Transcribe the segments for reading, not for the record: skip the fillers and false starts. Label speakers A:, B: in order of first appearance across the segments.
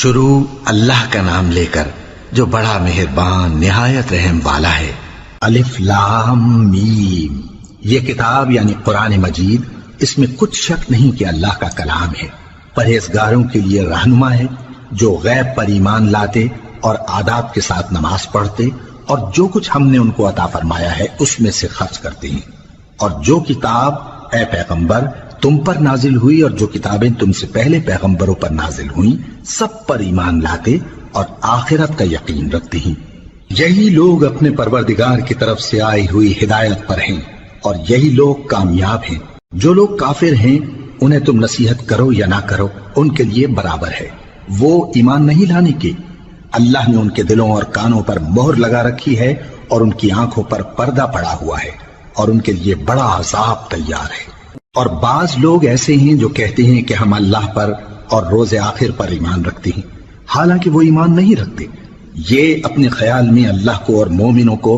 A: شروع اللہ کا نام لے کر جو بڑا مہربان نہایت رحم والا ہے۔ الف لام میم، یہ کتاب یعنی قرآن مجید، اس میں کچھ شک نہیں کہ اللہ کا کلام ہے، پرہیزگاروں کے لیے رہنما ہے جو غیب پر ایمان لاتے اور آداب کے ساتھ نماز پڑھتے اور جو کچھ ہم نے ان کو عطا فرمایا ہے اس میں سے خرچ کرتے ہیں، اور جو کتاب اے پیغمبر تم پر نازل ہوئی اور جو کتابیں تم سے پہلے پیغمبروں پر نازل ہوئیں سب پر ایمان لاتے اور آخرت کا یقین رکھتے ہیں۔ یہی لوگ اپنے پروردگار کی طرف سے آئی ہوئی ہدایت پر ہیں اور یہی لوگ کامیاب ہیں۔ جو لوگ کافر ہیں انہیں تم نصیحت کرو یا نہ کرو ان کے لیے برابر ہے، وہ ایمان نہیں لانے کے۔ اللہ نے ان کے دلوں اور کانوں پر مہر لگا رکھی ہے اور ان کی آنکھوں پر پردہ پڑا ہوا ہے اور ان کے لیے بڑا عذاب تیار ہے۔ اور بعض لوگ ایسے ہیں جو کہتے ہیں کہ ہم اللہ پر اور روز آخر پر ایمان رکھتے ہیں، حالانکہ وہ ایمان نہیں رکھتے۔ یہ اپنے خیال میں اللہ کو اور مومنوں کو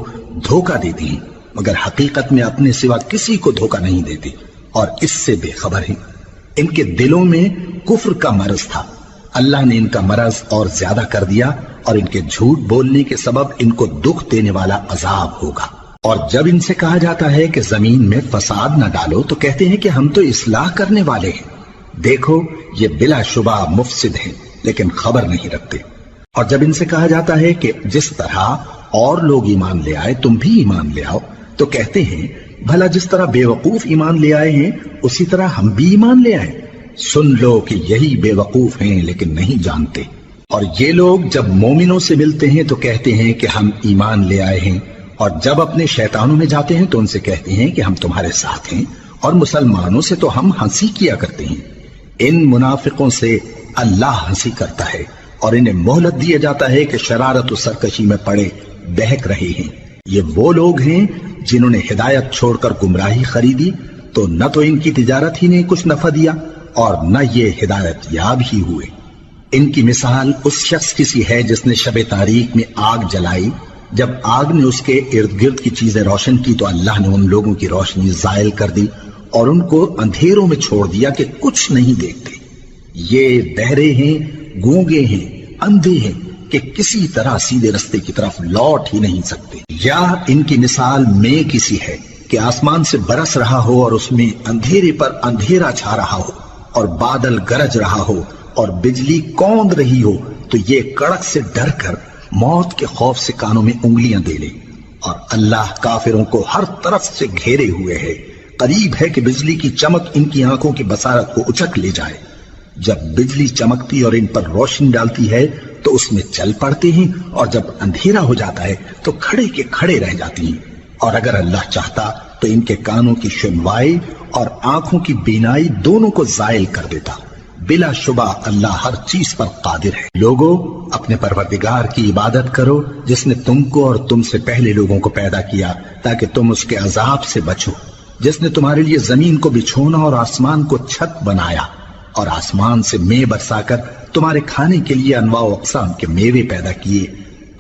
A: دھوکہ دیتے ہیں، مگر حقیقت میں اپنے سوا کسی کو دھوکہ نہیں دیتے اور اس سے بے خبر ہیں۔ ان کے دلوں میں کفر کا مرض تھا، اللہ نے ان کا مرض اور زیادہ کر دیا اور ان کے جھوٹ بولنے کے سبب ان کو دکھ دینے والا عذاب ہوگا۔ اور جب ان سے کہا جاتا ہے کہ زمین میں فساد نہ ڈالو تو کہتے ہیں کہ ہم تو اصلاح کرنے والے ہیں۔ دیکھو یہ بلا شبہ مفسد ہیں لیکن خبر نہیں رکھتے۔ اور جب ان سے کہا جاتا ہے کہ جس طرح اور لوگ ایمان لے آئے تم بھی ایمان لے آؤ تو کہتے ہیں بھلا جس طرح بے وقوف ایمان لے آئے ہیں اسی طرح ہم بھی ایمان لے آئے۔ سن لو کہ یہی بے وقوف ہیں لیکن نہیں جانتے۔ اور یہ لوگ جب مومنوں سے ملتے ہیں تو کہتے ہیں کہ ہم ایمان لے آئے ہیں، اور جب اپنے شیطانوں میں جاتے ہیں تو ان سے کہتے ہیں کہ ہم تمہارے ساتھ ہیں، اور مسلمانوں سے تو ہم ہنسی کیا کرتے ہیں۔ ان منافقوں سے اللہ ہنسی کرتا ہے اور انہیں مہلت دیا جاتا ہے کہ شرارت و سرکشی میں پڑے بہک رہے ہیں۔ یہ وہ لوگ ہیں جنہوں نے ہدایت چھوڑ کر گمراہی خریدی، تو نہ تو ان کی تجارت ہی نے کچھ نفع دیا اور نہ یہ ہدایت یاب ہی ہوئے۔ ان کی مثال اس شخص کی سی ہے جس نے شب تاریک میں آگ جلائی، جب آگ نے اس کے ارد گرد کی چیزیں روشن کی تو اللہ نے ان لوگوں کی روشنی زائل کر دی اور ان کو اندھیروں میں چھوڑ دیا کہ کچھ نہیں دیکھتے۔ یہ بہرے ہیں، گونگے ہیں، اندھے ہیں کہ کسی طرح سیدھے رستے کی طرف لوٹ ہی نہیں سکتے۔ یا ان کی مثال میں کسی ہے کہ آسمان سے برس رہا ہو اور اس میں اندھیرے پر اندھیرا چھا رہا ہو اور بادل گرج رہا ہو اور بجلی کوند رہی ہو تو یہ کڑک سے ڈر کر موت کے خوف سے کانوں میں انگلیاں دے لے۔ اور اللہ کافروں کو ہر طرف سے گھیرے ہوئے ہے، قریب ہے کہ بجلی کی چمک ان کی آنکھوں کی بصارت کو اچک لے جائے۔ جب بجلی چمکتی اور ان پر روشنی ڈالتی ہے تو اس میں چل پڑتے ہیں، اور جب اندھیرا ہو جاتا ہے تو کھڑے کے کھڑے رہ جاتی ہیں۔ اور اگر اللہ چاہتا تو ان کے کانوں کی سنوائی اور آنکھوں کی بینائی دونوں کو زائل کر دیتا۔ بلا شبہ اللہ ہر چیز پر قادر ہے۔ لوگوں اپنے پروردگار کی عبادت کرو جس نے تم کو اور تم سے پہلے لوگوں کو پیدا کیا تاکہ تم اس کے عذاب سے بچو، جس نے تمہارے لیے زمین کو بچھونا اور آسمان کو چھت بنایا اور آسمان سے مے برسا کر تمہارے کھانے کے لیے انواع و اقسام کے میوے پیدا کیے۔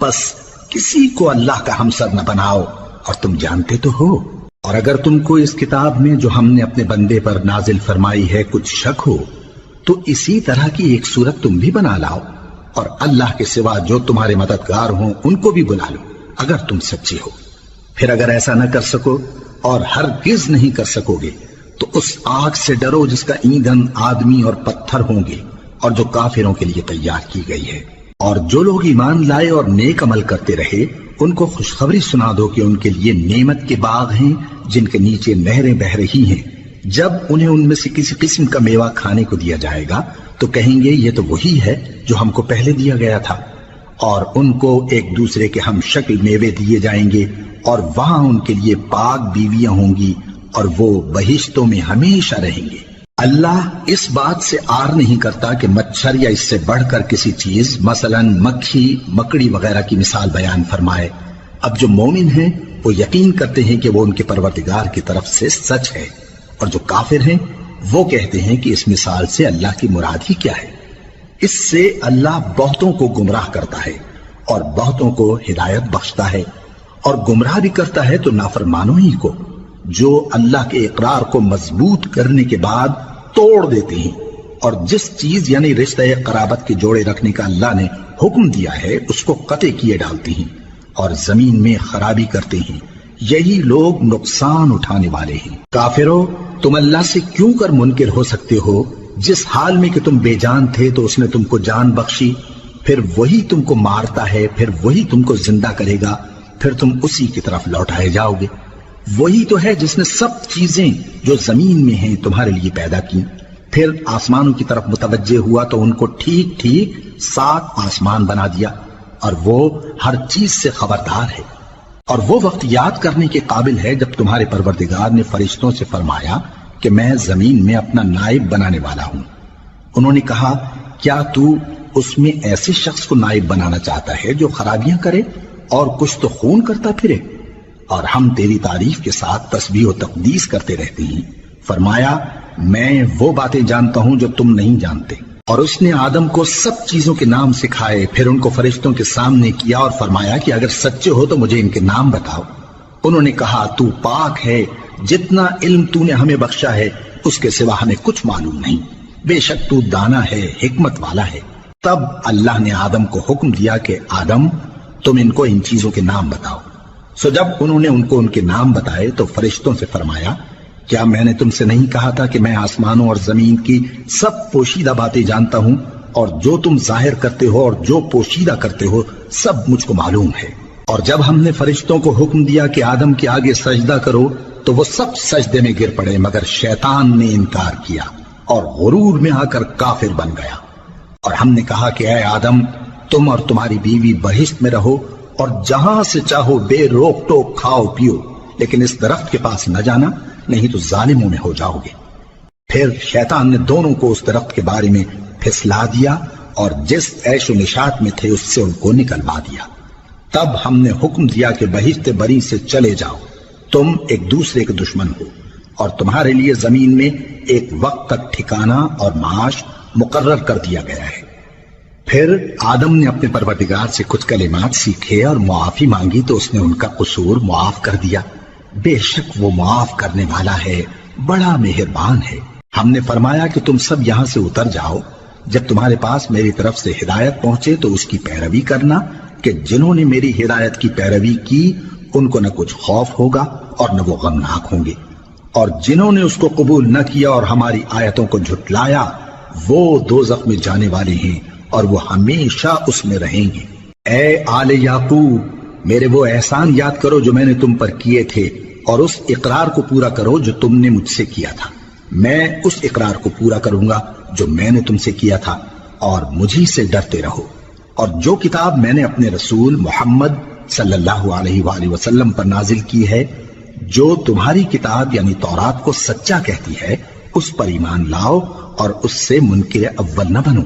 A: بس کسی کو اللہ کا ہمسر نہ بناؤ اور تم جانتے تو ہو۔ اور اگر تم کو اس کتاب میں جو ہم نے اپنے بندے پر نازل فرمائی ہے کچھ شک ہو تو اسی طرح کی ایک صورت تم بھی بنا لاؤ، اور اللہ کے سوا جو تمہارے مددگار ہوں ان کو بھی بلا لو اگر تم سچے ہو۔ پھر اگر ایسا نہ کر سکو اور ہرگز نہیں کر سکو گے تو اس آگ سے ڈرو جس کا ایندھن آدمی اور پتھر ہوں گے اور جو کافروں کے لیے تیار کی گئی ہے۔ اور جو لوگ ایمان لائے اور نیک عمل کرتے رہے ان کو خوشخبری سنا دو کہ ان کے لیے نعمت کے باغ ہیں جن کے نیچے نہریں بہ رہی ہیں۔ جب انہیں ان میں سے کسی قسم کا میوہ کھانے کو دیا جائے گا تو کہیں گے یہ تو وہی ہے جو ہم کو پہلے دیا گیا تھا، اور ان کو ایک دوسرے کے ہم شکل میوے دیے جائیں گے، اور وہاں ان کے لیے پاک بیویاں ہوں گی اور وہ بہشتوں میں ہمیشہ رہیں گے۔ اللہ اس بات سے آر نہیں کرتا کہ مچھر یا اس سے بڑھ کر کسی چیز مثلا مکھی، مکڑی وغیرہ کی مثال بیان فرمائے۔ اب جو مومن ہیں وہ یقین کرتے ہیں کہ وہ ان کے پروردگار کی طرف سے سچ ہے، اور جو کافر ہیں وہ کہتے ہیں کہ اس مثال سے اللہ کی مراد ہی کیا ہے۔ اس سے اللہ بہتوں کو گمراہ کرتا ہے اور بہتوں کو ہدایت بخشتا ہے، اور گمراہ بھی کرتا ہے تو نافرمانوں ہی کو، جو اللہ کے اقرار کو مضبوط کرنے کے بعد توڑ دیتے ہیں اور جس چیز یعنی رشتہ قرابت کے جوڑے رکھنے کا اللہ نے حکم دیا ہے اس کو قطع کیے ڈالتی ہیں اور زمین میں خرابی کرتے ہیں، یہی لوگ نقصان اٹھانے والے ہیں۔ کافرو، تم اللہ سے کیوں کر منکر ہو سکتے ہو؟ جس حال میں کہ تم بے جان تھے تو اس نے تم کو جان بخشی، پھر وہی تم کو مارتا ہے، پھر وہی تم کو زندہ کرے گا، پھر تم اسی کی طرف لوٹائے جاؤ گے۔ وہی تو ہے جس نے سب چیزیں جو زمین میں ہیں تمہارے لیے پیدا کی، پھر آسمانوں کی طرف متوجہ ہوا تو ان کو ٹھیک ٹھیک 7 آسمان بنا دیا، اور وہ ہر چیز سے خبردار ہے۔ اور وہ وقت یاد کرنے کے قابل ہے جب تمہارے پروردگار نے فرشتوں سے فرمایا کہ میں زمین میں اپنا نائب بنانے والا ہوں۔ انہوں نے کہا، کیا تو اس میں ایسے شخص کو نائب بنانا چاہتا ہے جو خرابیاں کرے اور کچھ تو خون کرتا پھرے؟ اور ہم تیری تعریف کے ساتھ تسبیح و تقدیس کرتے رہتے ہیں۔ فرمایا، میں وہ باتیں جانتا ہوں جو تم نہیں جانتے۔ اور اس نے آدم کو سب چیزوں کے نام سکھائے، پھر ان کو فرشتوں کے سامنے کیا اور فرمایا کہ اگر سچے ہو تو مجھے ان کے نام بتاؤ۔ انہوں نے کہا، تو پاک ہے، جتنا علم تو نے ہمیں بخشا ہے اس کے سوا ہمیں کچھ معلوم نہیں، بے شک تو دانا ہے، حکمت والا ہے۔ تب اللہ نے آدم کو حکم دیا کہ آدم، تم ان کو ان چیزوں کے نام بتاؤ۔ سو جب انہوں نے ان کو ان کے نام بتائے تو فرشتوں سے فرمایا، کیا میں نے تم سے نہیں کہا تھا کہ میں آسمانوں اور زمین کی سب پوشیدہ باتیں جانتا ہوں، اور جو تم ظاہر کرتے ہو اور جو پوشیدہ کرتے ہو سب مجھ کو معلوم ہے۔ اور جب ہم نے فرشتوں کو حکم دیا کہ آدم کے آگے سجدہ کرو تو وہ سب سجدے میں گر پڑے مگر شیطان نے انکار کیا اور غرور میں آ کر کافر بن گیا۔ اور ہم نے کہا کہ اے آدم، تم اور تمہاری بیوی بہشت میں رہو اور جہاں سے چاہو بے روک ٹوک کھاؤ پیو، لیکن اس درخت کے پاس نہ جانا، نہیں تو ظالموں میں ہو جاؤ گے۔ پھر شیطان نے دونوں کو اس درخت کے بارے میں پھسلا دیا اور جس عیش و نشاط میں تھے اس سے ان کو نکلوا دیا۔ تب ہم نے حکم دیا کہ بہشت بری سے چلے جاؤ، تم ایک دوسرے کے دشمن ہو، اور تمہارے لیے زمین میں ایک وقت تک ٹھکانہ اور معاش مقرر کر دیا گیا ہے۔ پھر آدم نے اپنے پروردگار سے کچھ کلمات سیکھے اور معافی مانگی تو اس نے ان کا قصور معاف کر دیا۔ بے شک وہ معاف کرنے والا ہے، بڑا مہربان ہے۔ ہم نے فرمایا کہ تم سب یہاں سے اتر جاؤ، جب تمہارے پاس میری طرف سے ہدایت پہنچے تو اس کی پیروی کرنا، کہ جنہوں نے میری ہدایت کی پیروی کی ان کو نہ کچھ خوف ہوگا اور نہ وہ غمناک ہوں گے، اور جنہوں نے اس کو قبول نہ کیا اور ہماری آیتوں کو جھٹلایا وہ دوزخ میں جانے والے ہیں اور وہ ہمیشہ اس میں رہیں گے۔ اے آل یعقوب، میرے وہ احسان یاد کرو جو میں نے تم پر کیے تھے، اور اس اقرار کو پورا کرو جو تم نے مجھ سے کیا تھا۔ میں اس اقرار کو پورا کروں گا جو میں نے تم سے کیا تھا، اور مجھی سے ڈرتے رہو۔ اور جو کتاب میں نے اپنے رسول محمد صلی اللہ علیہ وآلہ وسلم پر نازل کی ہے، جو تمہاری کتاب یعنی تورات کو سچا کہتی ہے، اس پر ایمان لاؤ اور اس سے منکر اول نہ بنو،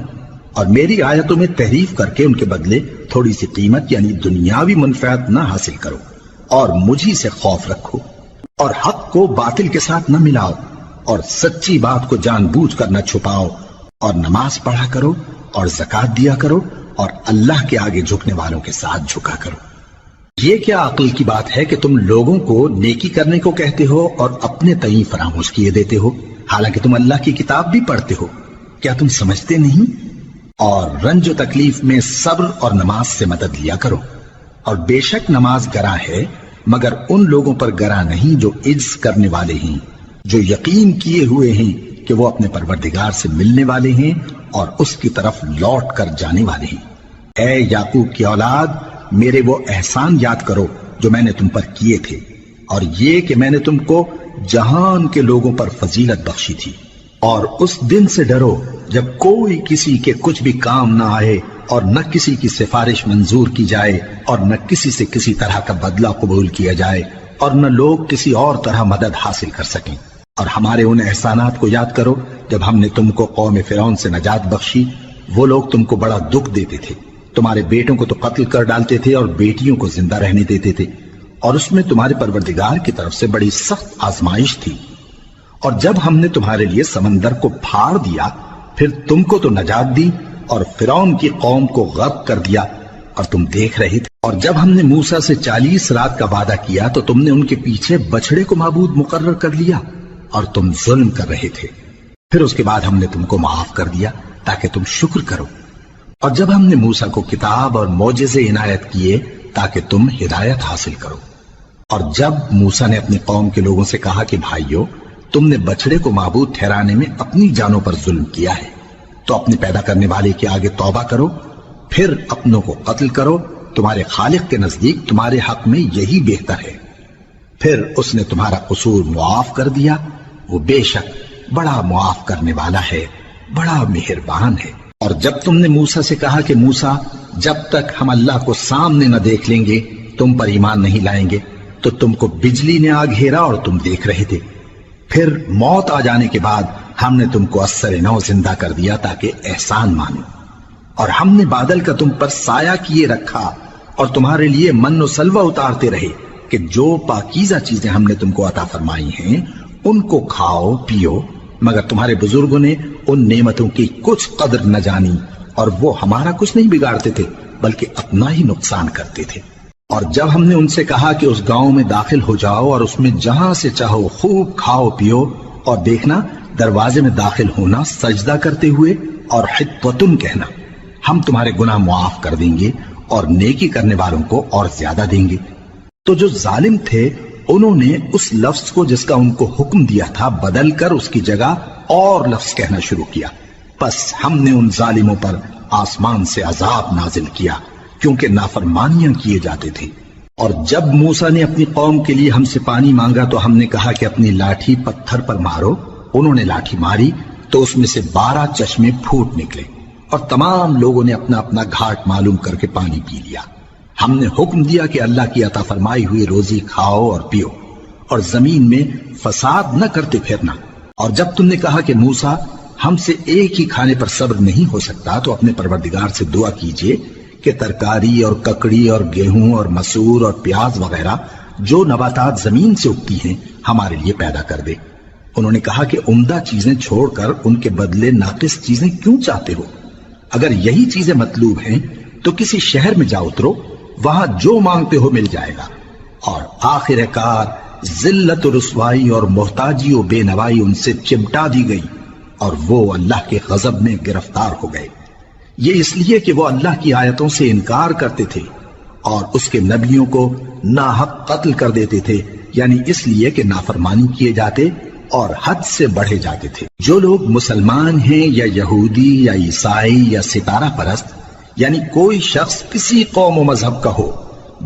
A: اور میری آیتوں میں تحریف کر کے ان کے بدلے تھوڑی سی قیمت یعنی دنیاوی منفعت نہ حاصل کرو، اور مجھی سے خوف رکھو، اور حق کو باطل کے ساتھ نہ ملاؤ، اور سچی بات کو جان بوجھ کر نہ چھپاؤ، اور نماز پڑھا کرو اور زکوٰۃ دیا کرو، اور اللہ کے آگے جھکنے والوں کے ساتھ جھکا کرو۔ یہ کیا عقل کی بات ہے کہ تم لوگوں کو نیکی کرنے کو کہتے ہو اور اپنے تئیں فراموش کیے دیتے ہو، حالانکہ تم اللہ کی کتاب بھی پڑھتے ہو؟ کیا تم سمجھتے نہیں؟ اور رنج و تکلیف میں صبر اور نماز سے مدد لیا کرو، اور بے شک نماز گراں ہے مگر ان لوگوں پر گراں نہیں جو عجز کرنے والے ہیں، جو یقین کیے ہوئے ہیں کہ وہ اپنے پروردگار سے ملنے والے ہیں اور اس کی طرف لوٹ کر جانے والے ہیں۔ اے یعقوب کی اولاد، میرے وہ احسان یاد کرو جو میں نے تم پر کیے تھے، اور یہ کہ میں نے تم کو جہان کے لوگوں پر فضیلت بخشی تھی۔ اور اس دن سے ڈرو جب کوئی کسی کے کچھ بھی کام نہ آئے، اور نہ کسی کی سفارش منظور کی جائے، اور نہ کسی سے کسی طرح کا بدلہ قبول کیا جائے، اور نہ لوگ کسی اور طرح مدد حاصل کر سکیں۔ اور ہمارے ان احسانات کو یاد کرو جب ہم نے تم کو قوم فرعون سے نجات بخشی۔ وہ لوگ تم کو بڑا دکھ دیتے تھے، تمہارے بیٹوں کو تو قتل کر ڈالتے تھے اور بیٹیوں کو زندہ رہنے دیتے تھے، اور اس میں تمہارے پروردگار کی طرف سے بڑی سخت آزمائش تھی۔ اور جب ہم نے تمہارے لیے سمندر کو پھاڑ دیا، پھر تم کو تو نجات دی اور فرعون کی قوم کو غرق کر دیا، اور تم دیکھ رہے تھے۔ اور جب ہم نے موسیٰ سے 40 رات کا وعدہ کیا تو تم نے ان کے پیچھے بچڑے کو معبود مقرر کر لیا، اور تم ظلم کر رہے تھے۔ پھر اس کے بعد ہم نے تم کو معاف کر دیا تاکہ تم شکر کرو، اور جب ہم نے موسیٰ کو کتاب اور معجزے عنایت کیے تاکہ تم ہدایت حاصل کرو۔ اور جب موسیٰ نے اپنی قوم کے لوگوں سے کہا کہ بھائیو، تم نے بچڑے کو معبود ٹھہرانے میں اپنی جانوں پر ظلم کیا ہے، تو اپنے پیدا کرنے والے کے آگے توبہ کرو، پھر اپنوں کو قتل کرو، تمہارے خالق کے نزدیک تمہارے حق میں یہی بہتر ہے۔ پھر اس نے تمہارا قصور معاف کر دیا، وہ بے شک بڑا معاف کرنے والا ہے، بڑا مہربان ہے۔ اور جب تم نے موسیٰ سے کہا کہ موسیٰ، جب تک ہم اللہ کو سامنے نہ دیکھ لیں گے تم پر ایمان نہیں لائیں گے، تو تم کو بجلی نے آ گھیرا اور تم دیکھ رہے تھے۔ پھر موت آ جانے کے بعد ہم نے تم کو اثر نو زندہ کر دیا تاکہ احسان مانو، اور ہم نے بادل کا تم پر سایہ کیے رکھا اور تمہارے لیے من و سلوہ اتارتے رہے کہ جو پاکیزہ چیزیں ہم نے تم کو عطا فرمائی ہیں ان کو کھاؤ پیو، مگر تمہارے بزرگوں نے ان نعمتوں کی کچھ قدر نہ جانی، اور وہ ہمارا کچھ نہیں بگاڑتے تھے بلکہ اپنا ہی نقصان کرتے تھے۔ اور جب ہم نے ان سے کہا کہ اس گاؤں میں داخل ہو جاؤ اور اس میں جہاں سے چاہو خوب کھاؤ پیو، اور دیکھنا دروازے میں داخل ہونا سجدہ کرتے ہوئے اور حطوتن کہنا، ہم تمہارے گناہ معاف کر دیں گے اور نیکی کرنے والوں کو اور زیادہ دیں گے۔ تو جو ظالم تھے انہوں نے اس لفظ کو جس کا ان کو حکم دیا تھا بدل کر اس کی جگہ اور لفظ کہنا شروع کیا، پس ہم نے ان ظالموں پر آسمان سے عذاب نازل کیا کیونکہ نافرمانیاں کیے جاتے تھے۔ اور جب موسیٰ نے اپنی قوم کے لیے ہم سے پانی مانگا تو ہم نے کہا کہ اپنی لاٹھی پتھر پر مارو، انہوں نے لاٹھی ماری تو اس میں سے 12 چشمے پھوٹ نکلے، اور تمام لوگوں نے اپنا اپنا گھاٹ معلوم کر کے پانی پی لیا۔ ہم نے حکم دیا کہ اللہ کی عطا فرمائی ہوئی روزی کھاؤ اور پیو، اور زمین میں فساد نہ کرتے پھرنا۔ اور جب تم نے کہا کہ موسیٰ، ہم سے ایک ہی کھانے پر صبر نہیں ہو سکتا، تو اپنے پروردگار سے دعا کیجئے کہ ترکاری اور ککڑی اور گیہوں اور مسور اور پیاز وغیرہ جو نباتات زمین سے اگتی ہیں ہمارے لیے پیدا کر دے۔ انہوں نے کہا کہ عمدہ چیزیں چھوڑ کر ان کے بدلے ناقص چیزیں کیوں چاہتے ہو؟ اگر یہی چیزیں مطلوب ہیں تو کسی شہر میں جا اترو، وہاں جو مانگتے ہو مل جائے گا۔ اور آخر کار ذلت و رسوائی اور محتاجی و بے نوائی ان سے چمٹا دی گئی، اور وہ اللہ کے غضب میں گرفتار ہو گئے۔ یہ اس لیے کہ وہ اللہ کی آیتوں سے انکار کرتے تھے اور اس کے نبیوں کو ناحق قتل کر دیتے تھے، یعنی اس لیے کہ نافرمانی کیے جاتے اور حد سے بڑھے جاتے تھے۔ جو لوگ مسلمان ہیں یا یہودی یا عیسائی یا ستارہ پرست، یعنی کوئی شخص کسی قوم و مذہب کا ہو،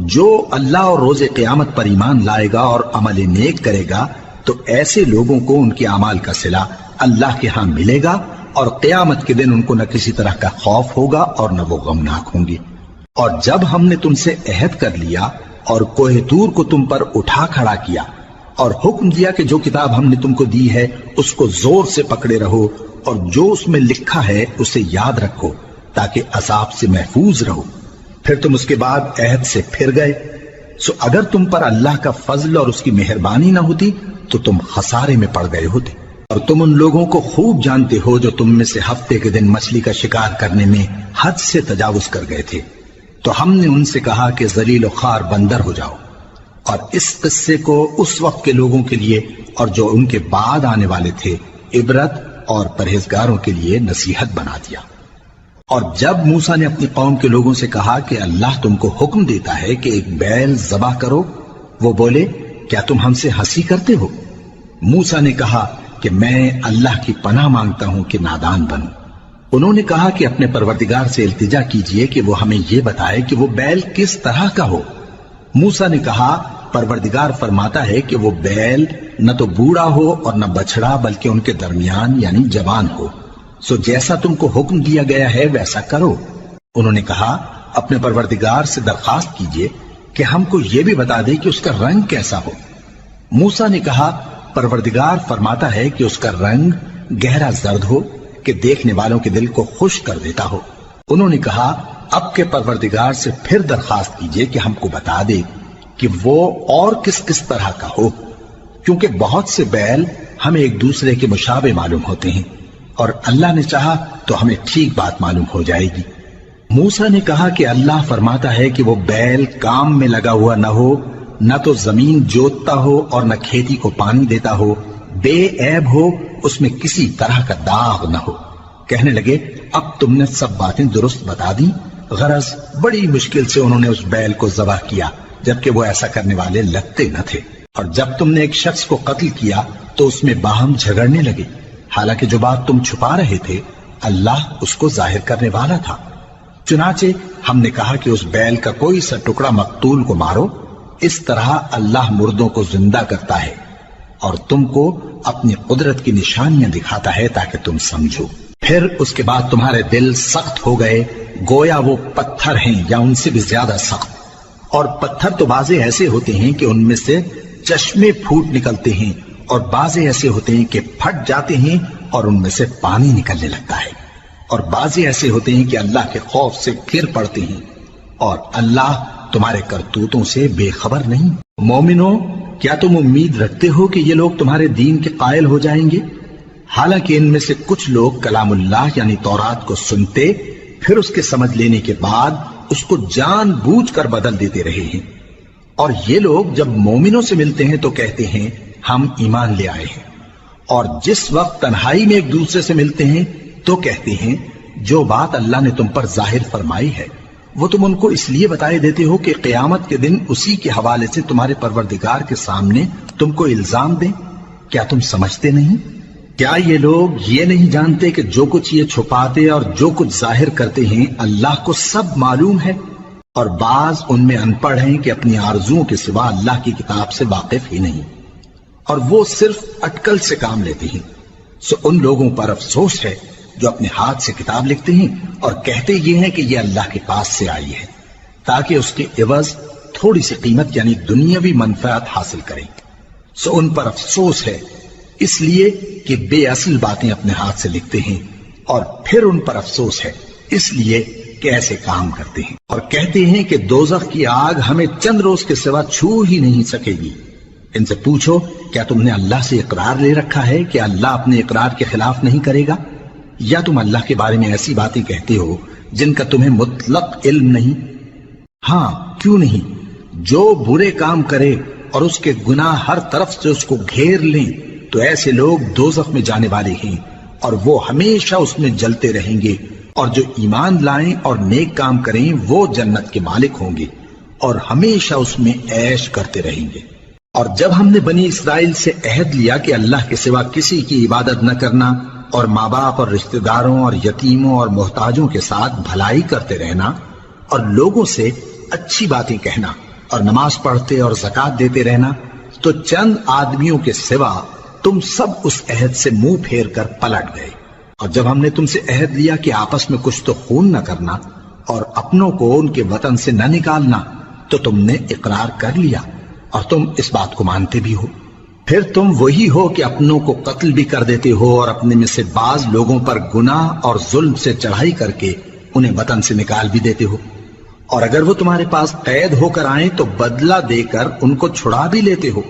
A: جو اللہ اور روز قیامت پر ایمان لائے گا اور عمل نیک کرے گا، تو ایسے لوگوں کو ان کے اعمال کا صلہ اللہ کے ہاں ملے گا، اور قیامت کے دن ان کو نہ کسی طرح کا خوف ہوگا اور نہ وہ غمناک ہوں گے۔ اور جب ہم نے تم سے عہد کر لیا اور کوہ طور کو تم پر اٹھا کھڑا کیا اور حکم دیا کہ جو کتاب ہم نے تم کو دی ہے اس کو زور سے پکڑے رہو، اور جو اس میں لکھا ہے اسے یاد رکھو تاکہ عذاب سے محفوظ رہو، پھر تم اس کے بعد عہد سے پھر گئے، سو اگر تم پر اللہ کا فضل اور اس کی مہربانی نہ ہوتی تو تم خسارے میں پڑ گئے ہوتے۔ اور تم ان لوگوں کو خوب جانتے ہو جو تم میں سے ہفتے کے دن مچھلی کا شکار کرنے میں حد سے تجاوز کر گئے تھے، تو ہم نے ان سے کہا کہ ذلیل و خوار بندر ہو جاؤ، اور اس قصے کو اس وقت کے لوگوں کے لیے اور جو ان کے بعد آنے والے تھے عبرت اور پرہیزگاروں کے لیے نصیحت بنا دیا۔ اور جب موسیٰ نے اپنی قوم کے لوگوں سے کہا کہ اللہ تم کو حکم دیتا ہے کہ ایک بیل ذبح کرو، وہ بولے کیا تم ہم سے ہنسی کرتے ہو؟ موسیٰ نے کہا کہ میں اللہ کی پناہ مانگتا ہوں کہ نادان بنوں۔ انہوں نے کہا کہ اپنے پروردگار سے التجا کیجئے کہ وہ ہمیں یہ بتائے کہ وہ بیل کس طرح کا ہو۔ موسیٰ نے کہا پروردگار فرماتا ہے کہ وہ بیل نہ تو بوڑھا ہو اور نہ بچڑا بلکہ ان کے درمیان یعنی جوان ہو، سو جیسا تم کو حکم دیا گیا ہے ویسا کرو۔ انہوں نے کہا اپنے پروردگار سے درخواست کیجئے کہ ہم کو یہ بھی بتا دے کہ اس کا رنگ کیسا ہو۔ موسیٰ نے کہا پروردگار فرماتا ہے کہ اس کا رنگ گہرا زرد ہو کہ دیکھنے والوں کے دل کو خوش کر دیتا ہو۔ انہوں نے کہا اب کے پروردگار سے پھر درخواست کیجئے کہ ہم کو بتا دے کہ وہ اور کس کس طرح کا ہو، کیونکہ بہت سے بیل ہمیں ایک دوسرے کے مشابہ معلوم ہوتے ہیں، اور اللہ نے چاہا تو ہمیں ٹھیک بات معلوم ہو جائے گی۔ موسیٰ نے کہا کہ اللہ فرماتا ہے کہ وہ بیل کام میں لگا ہوا نہ ہو، نہ تو زمین جوتتا ہو اور نہ کھیتی کو پانی دیتا ہو، بے عیب ہو اس میں کسی طرح کا داغ نہ ہو۔ کہنے لگے اب تم نے سب باتیں درست بتا دی، غرض بڑی مشکل سے انہوں نے اس بیل کو ذبح کیا، جبکہ وہ ایسا کرنے والے لگتے نہ تھے۔ اور جب تم نے ایک شخص کو قتل کیا تو اس میں باہم جھگڑنے لگے، حالانکہ جو بات تم چھپا رہے تھے اللہ اس کو ظاہر کرنے والا تھا۔ چنانچہ ہم نے کہا کہ اس بیل کا کوئی سا ٹکڑا مقتول کو مارو، اس طرح اللہ مردوں کو زندہ کرتا ہے اور تم کو اپنی قدرت کی نشانیاں دکھاتا ہے تاکہ تم سمجھو۔ پھر اس کے بعد تمہارے دل سخت ہو گئے، گویا وہ پتھر ہیں یا ان سے بھی زیادہ سخت۔ اور پتھر تو بعضے ایسے ہوتے ہیں کہ ان میں سے چشمے پھوٹ نکلتے ہیں، اور بعضے ایسے ہوتے ہیں کہ پھٹ جاتے ہیں اور ان میں سے پانی نکلنے لگتا ہے، اور بعضے ایسے ہوتے ہیں کہ اللہ کے خوف سے گر پڑتے ہیں، اور اللہ تمہارے کرتوتوں سے بے خبر نہیں۔ مومنو، کیا تم امید رکھتے ہو کہ یہ لوگ تمہارے دین کے قائل ہو جائیں گے؟ حالانکہ ان میں سے کچھ لوگ کلام اللہ یعنی تورات کو سنتے، پھر اس کے سمجھ لینے کے بعد اس کو جان بوجھ کر بدل دیتے رہے ہیں، اور یہ لوگ جب مومنوں سے ملتے ہیں تو کہتے ہیں ہم ایمان لے آئے ہیں، اور جس وقت تنہائی میں ایک دوسرے سے ملتے ہیں تو کہتے ہیں جو بات اللہ نے تم پر ظاہر فرمائی ہے وہ تم ان کو اس لیے بتائے دیتے ہو کہ قیامت کے دن اسی کے حوالے سے تمہارے پروردگار کے سامنے تم کو الزام دیں۔ کیا تم سمجھتے نہیں؟ کیا یہ لوگ یہ نہیں جانتے کہ جو کچھ یہ چھپاتے اور جو کچھ ظاہر کرتے ہیں اللہ کو سب معلوم ہے؟ اور بعض ان میں ان پڑھ ہیں کہ اپنی آرزوؤں کے سوا اللہ کی کتاب سے واقف ہی نہیں، اور وہ صرف اٹکل سے کام لیتے ہیں۔ سو ان لوگوں پر افسوس ہے جو اپنے ہاتھ سے کتاب لکھتے ہیں اور کہتے یہ ہیں کہ یہ اللہ کے پاس سے آئی ہے، تاکہ اس کے عوض تھوڑی سی قیمت یعنی دنیاوی منفعت حاصل کریں۔ سو ان پر افسوس ہے اس لیے کہ بے اصل باتیں اپنے ہاتھ سے لکھتے ہیں، اور پھر ان پر افسوس ہے اس لیے کہ ایسے کام کرتے ہیں، اور کہتے ہیں کہ دوزخ کی آگ ہمیں چند روز کے سوا چھو ہی نہیں سکے گی۔ ان سے پوچھو کیا تم نے اللہ سے اقرار لے رکھا ہے کہ اللہ اپنے اقرار کے خلاف نہیں کرے گا، یا تم اللہ کے بارے میں ایسی باتیں کہتے ہو جن کا تمہیں مطلق علم نہیں؟ ہاں کیوں نہیں، جو برے کام کرے اور اس کے گناہ ہر طرف سے اس کو گھیر لیں تو ایسے لوگ دوزخ میں جانے والے ہیں، اور وہ ہمیشہ اس میں جلتے رہیں گے، اور جو ایمان لائیں اور نیک کام کریں وہ جنت کے مالک ہوں گے اور ہمیشہ اس میں عیش کرتے رہیں گے۔ اور جب ہم نے بنی اسرائیل سے عہد لیا کہ اللہ کے سوا کسی کی عبادت نہ کرنا، اور ماں باپ اور رشتہ داروں اور یتیموں اور محتاجوں کے ساتھ بھلائی کرتے رہنا، اور لوگوں سے اچھی باتیں کہنا، اور نماز پڑھتے اور زکوٰۃ دیتے رہنا، تو چند آدمیوں کے سوا تم سب اس عہد سے منہ پھیر کر پلٹ گئے۔ اور جب ہم نے تم سے عہد لیا کہ آپس میں کچھ تو خون نہ کرنا اور اپنوں کو ان کے وطن سے نہ نکالنا، تو تم نے اقرار کر لیا اور تم اس بات کو مانتے بھی ہو۔ پھر تم وہی ہو کہ اپنوں کو قتل بھی کر دیتے ہو، اور اپنے میں سے بعض لوگوں پر گناہ اور ظلم سے چڑھائی کر کے انہیں وطن سے نکال بھی دیتے ہو، اور اگر وہ تمہارے پاس قید ہو کر آئیں تو بدلہ دے کر ان کو چھڑا بھی لیتے ہو،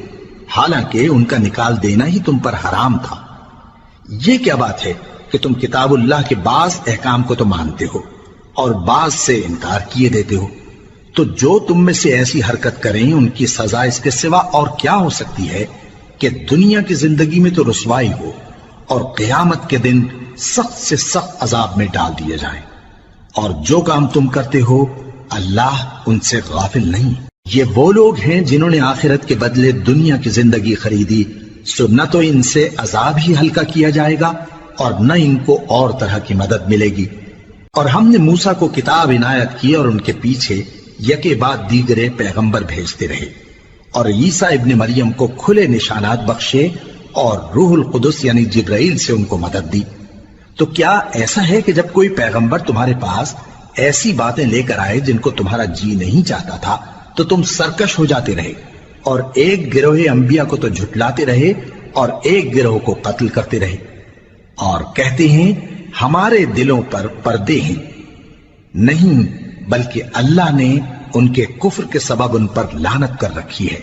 A: حالانکہ ان کا نکال دینا ہی تم پر حرام تھا۔ یہ کیا بات ہے کہ تم کتاب اللہ کے بعض احکام کو تو مانتے ہو اور بعض سے انکار کیے دیتے ہو؟ تو جو تم میں سے ایسی حرکت کریں ان کی سزا اس کے سوا اور کیا ہو سکتی ہے کہ دنیا کی زندگی میں تو رسوائی ہو اور قیامت کے دن سخت سے سخت عذاب میں ڈال دیے جائیں۔ اور جو کام تم کرتے ہو اللہ ان سے غافل نہیں۔ یہ وہ لوگ ہیں جنہوں نے آخرت کے بدلے دنیا کی زندگی خریدی، سو نہ تو ان سے عذاب ہی ہلکا کیا جائے گا اور نہ ان کو اور طرح کی مدد ملے گی۔ اور ہم نے موسیٰ کو کتاب عنایت کی اور ان کے پیچھے یکے بعد دیگرے پیغمبر بھیجتے رہے، اور عیسیٰ ابن مریم کو کھلے نشانات بخشے اور روح القدس یعنی جبرائیل سے ان کو مدد دی۔ تو کیا ایسا ہے کہ جب کوئی پیغمبر تمہارے پاس ایسی باتیں لے کر آئے جن کو تمہارا جی نہیں چاہتا تھا تو تم سرکش ہو جاتے رہے، اور ایک گروہ انبیاء کو تو جھٹلاتے رہے اور ایک گروہ کو قتل کرتے رہے، اور کہتے ہیں ہمارے دلوں پر پردے ہیں؟ نہیں، بلکہ اللہ نے ان کے کفر کے سبب ان پر لعنت کر رکھی ہے،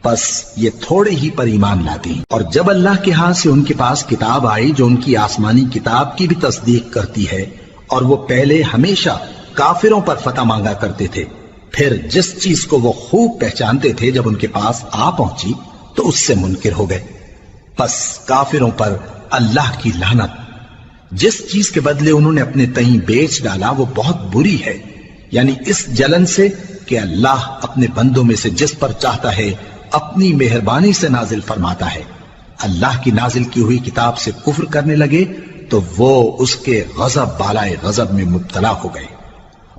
A: پس یہ تھوڑے ہی پر ایمان لاتے ہیں۔ اور جب اللہ کے ہاں سے ان کے پاس کتاب آئی جو ان کی آسمانی کتاب کی بھی تصدیق کرتی ہے، اور وہ پہلے ہمیشہ کافروں پر فتح مانگا کرتے تھے، پھر جس چیز کو وہ خوب پہچانتے تھے جب ان کے پاس آ پہنچی تو اس سے منکر ہو گئے، پس کافروں پر اللہ کی لعنت! جس چیز کے بدلے انہوں نے اپنے تئیں بیچ ڈالا وہ بہت بری ہے، یعنی اس جلن سے کہ اللہ اپنے بندوں میں سے جس پر چاہتا ہے اپنی مہربانی سے نازل فرماتا ہے۔ اللہ کی نازل کی ہوئی کتاب سے کفر کرنے لگے تو وہ اس کے غضب بالائے غضب میں مبتلا ہو گئے،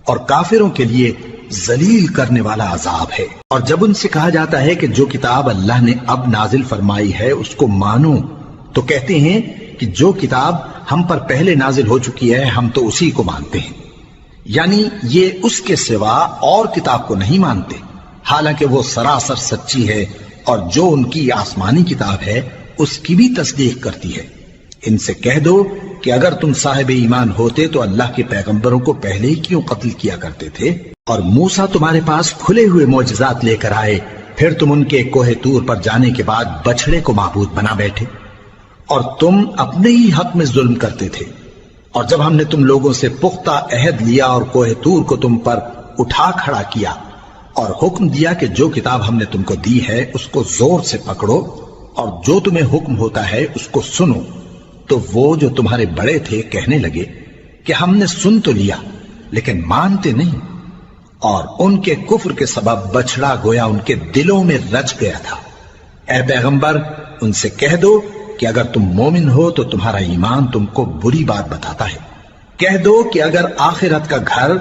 A: اور کافروں کے لیے ذلیل کرنے والا عذاب ہے۔ اور جب ان سے کہا جاتا ہے کہ جو کتاب اللہ نے اب نازل فرمائی ہے اس کو مانو، تو کہتے ہیں کہ جو کتاب ہم پر پہلے نازل ہو چکی ہے ہم تو اسی کو مانتے ہیں، یعنی یہ اس کے سوا اور کتاب کو نہیں مانتے، حالانکہ وہ سراسر سچی ہے، اور جو ان کی آسمانی کتاب ہے اس کی بھی تصدیق کرتی ہے۔ ان سے کہہ دو کہ اگر تم صاحب ایمان ہوتے تو اللہ کے پیغمبروں کو پہلے ہی کیوں قتل کیا کرتے تھے؟ اور موسیٰ تمہارے پاس کھلے ہوئے معجزات لے کر آئے، پھر تم ان کے کوہ طور پر جانے کے بعد بچڑے کو معبود بنا بیٹھے، اور تم اپنے ہی حق میں ظلم کرتے تھے۔ اور جب ہم نے تم لوگوں سے پختہ عہد لیا اور کوہ طور کو تم پر اٹھا کھڑا کیا اور حکم دیا کہ جو کتاب ہم نے تم کو دی ہے اس کو زور سے پکڑو اور جو تمہیں حکم ہوتا ہے اس کو سنو، تو وہ جو تمہارے بڑے تھے کہنے لگے کہ ہم نے سن تو لیا لیکن مانتے نہیں، اور ان کے کفر کے سبب بچڑا گویا ان کے دلوں میں رچ گیا تھا۔ اے پیغمبر ان سے کہہ دو کہ اگر تم مومن ہو تو تمہارا ایمان تم کو بری بات بتاتا ہے۔ کہہ دو کہ اگر آخرت کا گھر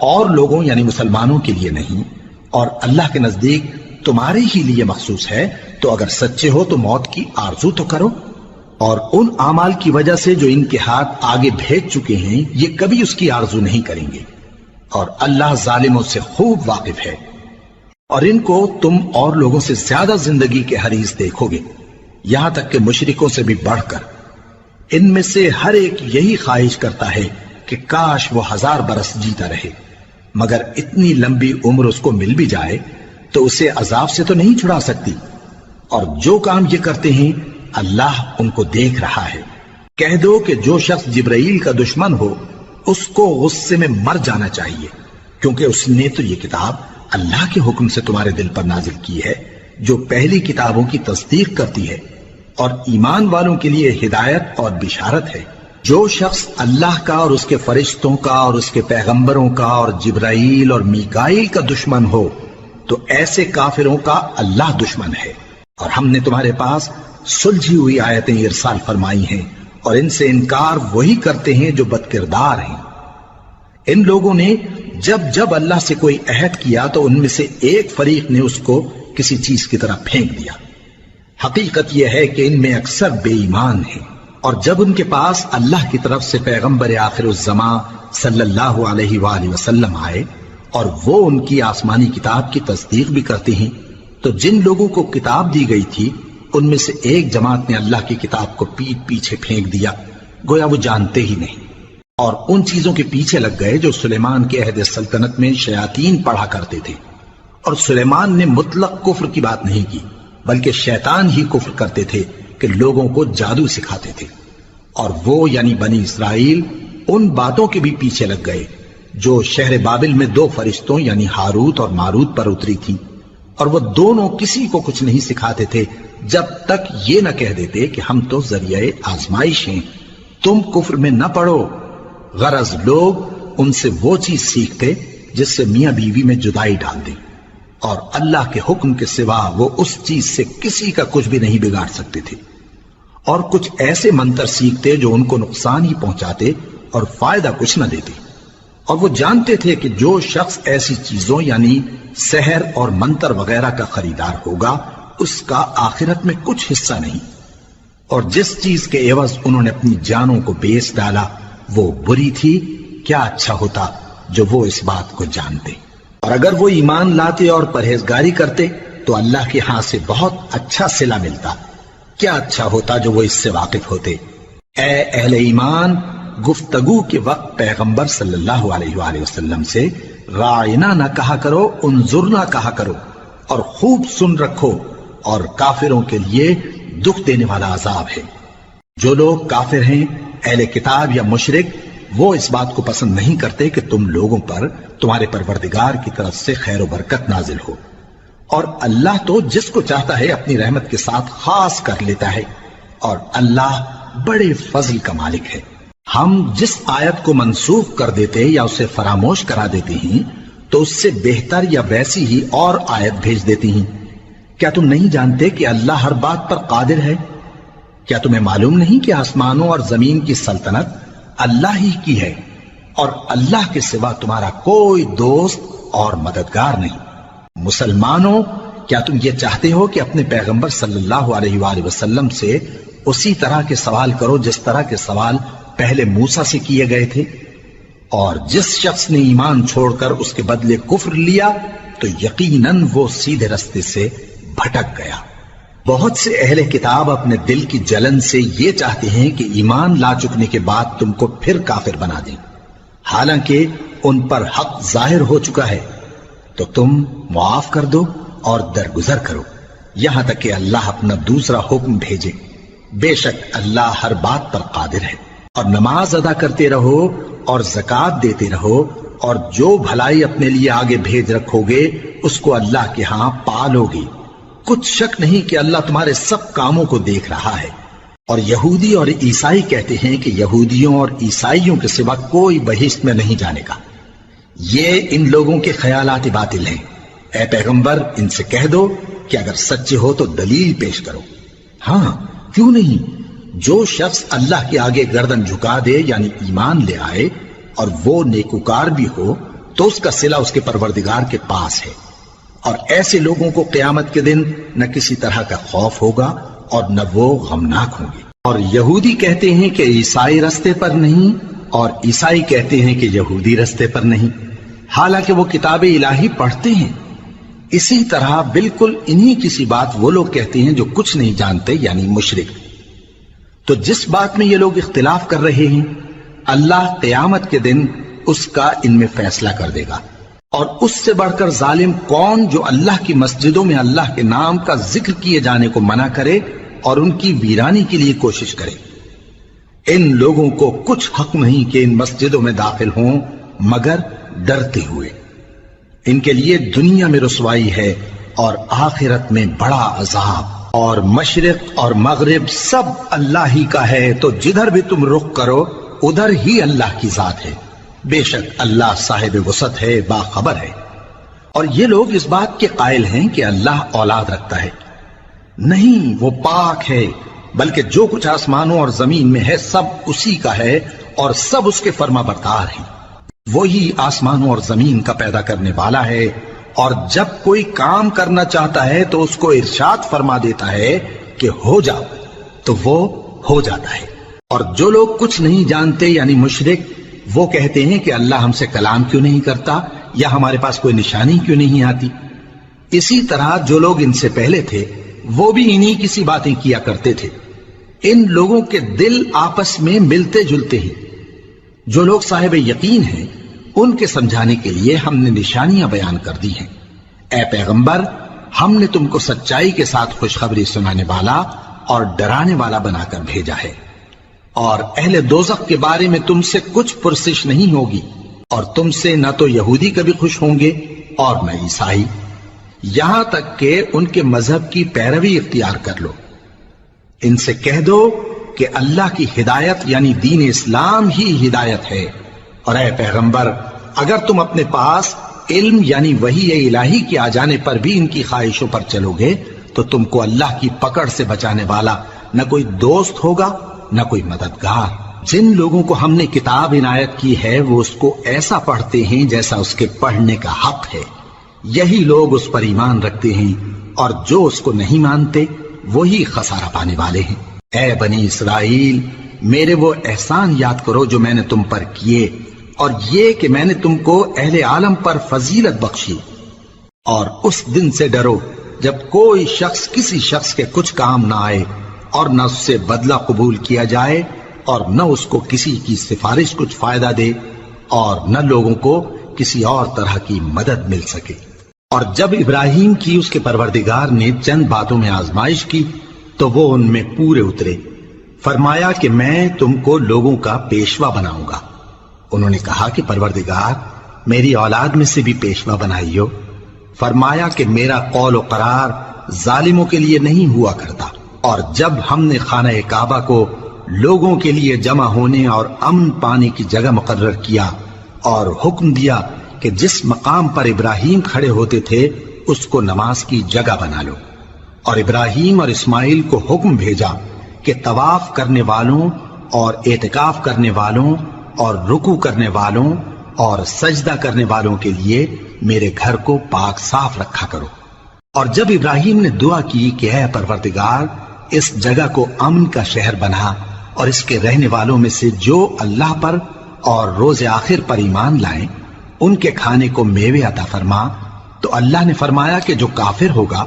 A: اور لوگوں یعنی مسلمانوں کے لیے نہیں اور اللہ کے نزدیک تمہارے ہی لیے مخصوص ہے تو اگر سچے ہو تو موت کی آرزو تو کرو، اور ان اعمال کی وجہ سے جو ان کے ہاتھ آگے بھیج چکے ہیں یہ کبھی اس کی آرزو نہیں کریں گے، اور اللہ ظالموں سے خوب واقف ہے۔ اور ان کو تم اور لوگوں سے زیادہ زندگی کے حریص دیکھو گے، یہاں تک کہ مشرکوں سے بھی بڑھ کر۔ ان میں سے ہر ایک یہی خواہش کرتا ہے کہ کاش وہ 1000 برس جیتا رہے، مگر اتنی لمبی عمر اس کو مل بھی جائے تو اسے عذاب سے تو نہیں چھڑا سکتی، اور جو کام یہ کرتے ہیں اللہ ان کو دیکھ رہا ہے۔ کہہ دو کہ جو شخص جبرائیل کا دشمن ہو اس کو غصے میں مر جانا چاہیے، کیونکہ اس نے تو یہ کتاب اللہ کے حکم سے تمہارے دل پر نازل کی ہے جو پہلی کتابوں کی تصدیق کرتی ہے، اور ایمان والوں کے لیے ہدایت اور بشارت ہے۔ جو شخص اللہ کا اور اس کے فرشتوں کا اور اس کے پیغمبروں کا اور جبرائیل اور میکائیل کا دشمن ہو تو ایسے کافروں کا اللہ دشمن ہے۔ اور ہم نے تمہارے پاس سلجھی ہوئی آیتیں ارسال فرمائی ہیں، اور ان سے انکار وہی کرتے ہیں جو بد کردار ہیں۔ ان لوگوں نے جب جب اللہ سے کوئی عہد کیا تو ان میں سے ایک فریق نے اس کو کسی چیز کی طرح پھینک دیا۔ حقیقت یہ ہے کہ ان میں اکثر بے ایمان ہیں، اور جب ان کے پاس اللہ کی طرف سے پیغمبر آخر الزماں صلی اللہ علیہ وآلہ وسلم آئے اور وہ ان کی آسمانی کتاب کی تصدیق بھی کرتے ہیں، تو جن لوگوں کو کتاب دی گئی تھی ان میں سے ایک جماعت نے اللہ کی کتاب کو پیٹ پیچھے پھینک دیا، گویا وہ جانتے ہی نہیں، اور ان چیزوں کے پیچھے لگ گئے جو سلیمان کے عہد سلطنت میں شیاطین پڑھا کرتے تھے۔ اور سلیمان نے مطلق کفر کی بات نہیں کی، بلکہ شیطان ہی کفر کرتے تھے کہ لوگوں کو جادو سکھاتے تھے، اور وہ یعنی بنی اسرائیل ان باتوں کے بھی پیچھے لگ گئے جو شہر بابل میں 2 فرشتوں یعنی ہاروت اور ماروت پر اتری تھی، اور وہ دونوں کسی کو کچھ نہیں سکھاتے تھے جب تک یہ نہ کہہ دیتے کہ ہم تو ذریعہ آزمائش ہیں، تم کفر میں نہ پڑو۔ غرض لوگ ان سے وہ چیز سیکھتے جس سے میاں بیوی میں جدائی ڈال دیں، اور اللہ کے حکم کے سوا وہ اس چیز سے کسی کا کچھ بھی نہیں بگاڑ سکتے تھے، اور کچھ ایسے منتر سیکھتے جو ان کو نقصان ہی پہنچاتے اور فائدہ کچھ نہ دیتے، اور وہ جانتے تھے کہ جو شخص ایسی چیزوں یعنی سحر اور منتر وغیرہ کا خریدار ہوگا اس کا آخرت میں کچھ حصہ نہیں، اور جس چیز کے عوض انہوں نے اپنی جانوں کو بیچ ڈالا وہ بری تھی، کیا اچھا ہوتا جو وہ اس بات کو جانتے۔ اور اگر وہ ایمان لاتے اور پرہیزگاری کرتے تو اللہ کے ہاں سے بہت اچھا صلہ ملتا، کیا اچھا ہوتا جو وہ اس سے واقف ہوتے۔ اے اہل ایمان، گفتگو کے وقت پیغمبر صلی اللہ علیہ وآلہ وسلم سے راعنا نہ کہا کرو، انظرنا کہا کرو، اور خوب سن رکھو، اور کافروں کے لیے دکھ دینے والا عذاب ہے۔ جو لوگ کافر ہیں، اہل کتاب یا مشرک، وہ اس بات کو پسند نہیں کرتے کہ تم لوگوں پر تمہارے پروردگار کی طرف سے خیر و برکت نازل ہو، اور اللہ تو جس کو چاہتا ہے اپنی رحمت کے ساتھ خاص کر لیتا ہے، اور اللہ بڑے فضل کا مالک ہے۔ ہم جس آیت کو منسوخ کر دیتے یا اسے فراموش کرا دیتے ہیں تو اس سے بہتر یا ویسی ہی اور آیت بھیج دیتی ہیں۔ کیا تم نہیں جانتے کہ اللہ ہر بات پر قادر ہے؟ کیا تمہیں معلوم نہیں کہ آسمانوں اور زمین کی سلطنت اللہ ہی کی ہے اور اللہ کے سوا تمہارا کوئی دوست اور مددگار نہیں؟ مسلمانوں، کیا تم یہ چاہتے ہو کہ اپنے پیغمبر صلی اللہ علیہ وآلہ وسلم سے اسی طرح کے سوال کرو جس طرح کے سوال پہلے موسیٰ سے کیے گئے تھے؟ اور جس شخص نے ایمان چھوڑ کر اس کے بدلے کفر لیا تو یقیناً وہ سیدھے رستے سے بھٹک گیا۔ بہت سے اہل کتاب اپنے دل کی جلن سے یہ چاہتے ہیں کہ ایمان لا چکنے کے بعد تم کو پھر کافر بنا دیں، حالانکہ ان پر حق ظاہر ہو چکا ہے۔ تو تم معاف کر دو اور درگزر کرو یہاں تک کہ اللہ اپنا دوسرا حکم بھیجے۔ بے شک اللہ ہر بات پر قادر ہے۔ اور نماز ادا کرتے رہو اور زکوٰۃ دیتے رہو، اور جو بھلائی اپنے لیے آگے بھیج رکھو گے اس کو اللہ کے ہاں پالو گے۔ کچھ شک نہیں کہ اللہ تمہارے سب کاموں کو دیکھ رہا ہے۔ اور یہودی اور عیسائی کہتے ہیں کہ یہودیوں اور عیسائیوں کے سوا کوئی بہشت میں نہیں جانے کا۔ یہ ان لوگوں کے خیالات باطل ہیں۔ اے پیغمبر، ان سے کہہ دو کہ اگر سچے ہو تو دلیل پیش کرو۔ ہاں، کیوں نہیں؟ جو شخص اللہ کے آگے گردن جھکا دے یعنی ایمان لے آئے اور وہ نیکوکار بھی ہو تو اس کا صلہ اس کے پروردگار کے پاس ہے۔ اور ایسے لوگوں کو قیامت کے دن نہ کسی طرح کا خوف ہوگا اور نہ وہ غمناک ہوں گے۔ اور یہودی کہتے ہیں کہ عیسائی رستے پر نہیں، اور عیسائی کہتے ہیں کہ یہودی رستے پر نہیں، حالانکہ وہ کتاب الہی پڑھتے ہیں۔ اسی طرح بالکل انہی کسی بات وہ لوگ کہتے ہیں جو کچھ نہیں جانتے یعنی مشرک۔ تو جس بات میں یہ لوگ اختلاف کر رہے ہیں اللہ قیامت کے دن اس کا ان میں فیصلہ کر دے گا۔ اور اس سے بڑھ کر ظالم کون جو اللہ کی مسجدوں میں اللہ کے نام کا ذکر کیے جانے کو منع کرے اور ان کی ویرانی کے لیے کوشش کرے۔ ان لوگوں کو کچھ حق نہیں کہ ان مسجدوں میں داخل ہوں مگر ڈرتے ہوئے۔ ان کے لیے دنیا میں رسوائی ہے اور آخرت میں بڑا عذاب۔ اور مشرق اور مغرب سب اللہ ہی کا ہے، تو جدھر بھی تم رخ کرو ادھر ہی اللہ کی ذات ہے۔ بے شک اللہ صاحب وسعت ہے، باخبر ہے۔ اور یہ لوگ اس بات کے قائل ہیں کہ اللہ اولاد رکھتا ہے۔ نہیں، وہ پاک ہے، بلکہ جو کچھ آسمانوں اور زمین میں ہے سب اسی کا ہے اور سب اس کے فرما بردار ہیں۔ وہی آسمانوں اور زمین کا پیدا کرنے والا ہے، اور جب کوئی کام کرنا چاہتا ہے تو اس کو ارشاد فرما دیتا ہے کہ ہو جاؤ، تو وہ ہو جاتا ہے۔ اور جو لوگ کچھ نہیں جانتے یعنی مشرک، وہ کہتے ہیں کہ اللہ ہم سے کلام کیوں نہیں کرتا یا ہمارے پاس کوئی نشانی کیوں نہیں آتی۔ اسی طرح جو لوگ ان سے پہلے تھے وہ بھی انہی کسی باتیں کیا کرتے تھے۔ ان لوگوں کے دل آپس میں ملتے جلتے ہیں۔ جو لوگ صاحب یقین ہیں ان کے سمجھانے کے لیے ہم نے نشانیاں بیان کر دی ہیں۔ اے پیغمبر، ہم نے تم کو سچائی کے ساتھ خوشخبری سنانے والا اور ڈرانے والا بنا کر بھیجا ہے۔ اور اہل دوزخ کے بارے میں تم سے کچھ پرسش نہیں ہوگی، اور تم سے نہ تو یہودی کبھی خوش ہوں گے اور نہ عیسائی، یہاں تک کہ ان کے مذہب کی پیروی اختیار کر لو۔ ان سے کہہ دو کہ اللہ کی ہدایت یعنی دین اسلام ہی ہدایت ہے۔ اور اے پیغمبر، اگر تم اپنے پاس علم یعنی وحی الہی کے آ جانے پر بھی ان کی خواہشوں پر چلو گے تو تم کو اللہ کی پکڑ سے بچانے والا نہ کوئی دوست ہوگا نہ کوئی مددگار۔ جن لوگوں کو ہم نے کتاب عنایت کی ہے وہ اس کو ایسا پڑھتے ہیں جیسا اس کے پڑھنے کا حق ہے، یہی لوگ اس پر ایمان رکھتے ہیں، اور جو اس کو نہیں مانتے وہی خسارہ پانے والے ہیں۔ اے بنی اسرائیل، میرے وہ احسان یاد کرو جو میں نے تم پر کیے، اور یہ کہ میں نے تم کو اہل عالم پر فضیلت بخشی۔ اور اس دن سے ڈرو جب کوئی شخص کسی شخص کے کچھ کام نہ آئے اور نہ اس سے بدلہ قبول کیا جائے، اور نہ اس کو کسی کی سفارش کچھ فائدہ دے، اور نہ لوگوں کو کسی اور طرح کی مدد مل سکے۔ اور جب ابراہیم کی اس کے پروردگار نے چند باتوں میں آزمائش کی تو وہ ان میں پورے اترے۔ فرمایا کہ میں تم کو لوگوں کا پیشوا بناؤں گا۔ انہوں نے کہا کہ پروردگار، میری اولاد میں سے بھی پیشوا بنائیو۔ فرمایا کہ میرا قول و قرار ظالموں کے لیے نہیں ہوا کرتا۔ اور جب ہم نے خانہ کعبہ کو لوگوں کے لیے جمع ہونے اور امن پانے کی جگہ مقرر کیا اور حکم دیا کہ جس مقام پر ابراہیم کھڑے ہوتے تھے اس کو نماز کی جگہ بنا لو، اور ابراہیم اور اسماعیل کو حکم بھیجا کہ طواف کرنے والوں اور اعتکاف کرنے والوں اور رکوع کرنے والوں اور سجدہ کرنے والوں کے لیے میرے گھر کو پاک صاف رکھا کرو۔ اور جب ابراہیم نے دعا کی کہ اے پروردگار اس جگہ کو امن کا شہر بنا اور اس کے رہنے والوں میں سے جو اللہ پر اور روز آخر پر ایمان لائیں ان کے کھانے کو میوے عطا فرما، تو اللہ نے فرمایا کہ جو کافر ہوگا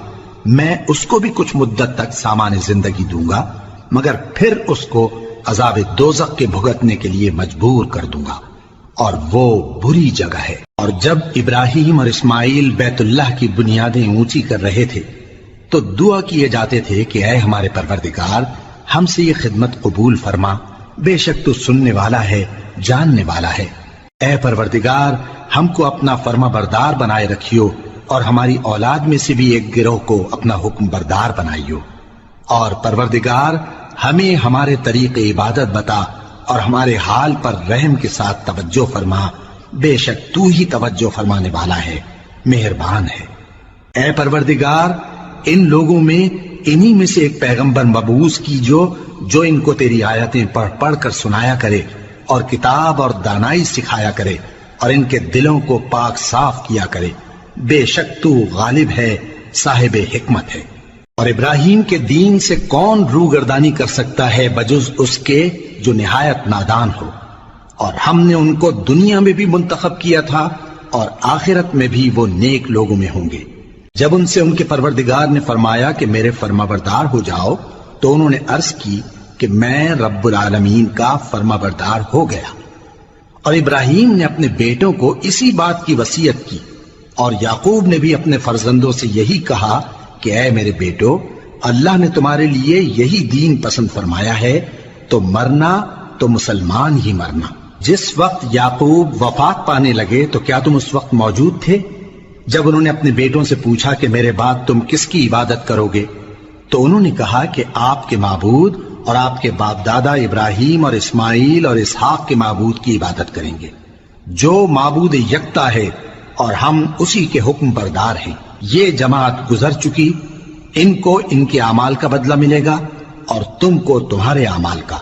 A: میں اس کو بھی کچھ مدت تک سامان زندگی دوں گا، مگر پھر اس کو عذاب دوزخ کے بھگتنے کے لیے مجبور کر دوں گا، اور وہ بری جگہ ہے۔ اور جب ابراہیم اور اسماعیل بیت اللہ کی بنیادیں اونچی کر رہے تھے تو دعا کیے جاتے تھے کہ اے ہمارے پروردگار ہم سے یہ خدمت قبول فرما، بے شک تو سننے والا ہے، جاننے والا ہے۔ اے پروردگار ہم کو اپنا فرما بردار بنائے رکھیو، اور ہماری اولاد میں سے بھی ایک گروہ کو اپنا حکم بردار بنائیو، اور پروردگار ہمیں ہمارے طریق عبادت بتا اور ہمارے حال پر رحم کے ساتھ توجہ فرما، بے شک تو ہی توجہ فرمانے والا ہے، مہربان ہے۔ اے پروردگار ان لوگوں میں انہی میں سے ایک پیغمبر مبعوث کی جو ان کو تیری آیتیں پڑھ پڑھ کر سنایا کرے اور کتاب اور دانائی سکھایا کرے اور ان کے دلوں کو پاک صاف کیا کرے، بے شک تو غالب ہے، صاحب حکمت ہے۔ اور ابراہیم کے دین سے کون روگردانی کر سکتا ہے بجز اس کے جو نہایت نادان ہو، اور ہم نے ان کو دنیا میں بھی منتخب کیا تھا اور آخرت میں بھی وہ نیک لوگوں میں ہوں گے۔ جب ان سے ان کے پروردگار نے فرمایا کہ میرے فرما بردار ہو جاؤ تو انہوں نے عرض کی کہ میں رب العالمین کا فرما بردار ہو گیا۔ اور ابراہیم نے اپنے بیٹوں کو اسی بات کی وصیت کی، اور یعقوب نے بھی اپنے فرزندوں سے یہی کہا کہ اے میرے بیٹو، اللہ نے تمہارے لیے یہی دین پسند فرمایا ہے، تو مرنا تو مسلمان ہی مرنا۔ جس وقت یعقوب وفات پانے لگے تو کیا تم اس وقت موجود تھے جب انہوں نے اپنے بیٹوں سے پوچھا کہ میرے بعد تم کس کی عبادت کرو گے؟ تو انہوں نے کہا کہ آپ کے معبود اور آپ کے باپ دادا ابراہیم اور اسماعیل اور اسحاق کے معبود کی عبادت کریں گے، جو معبود یکتا ہے اور ہم اسی کے حکم بردار ہیں۔ یہ جماعت گزر چکی، ان کو ان کے اعمال کا بدلہ ملے گا اور تم کو تمہارے اعمال کا،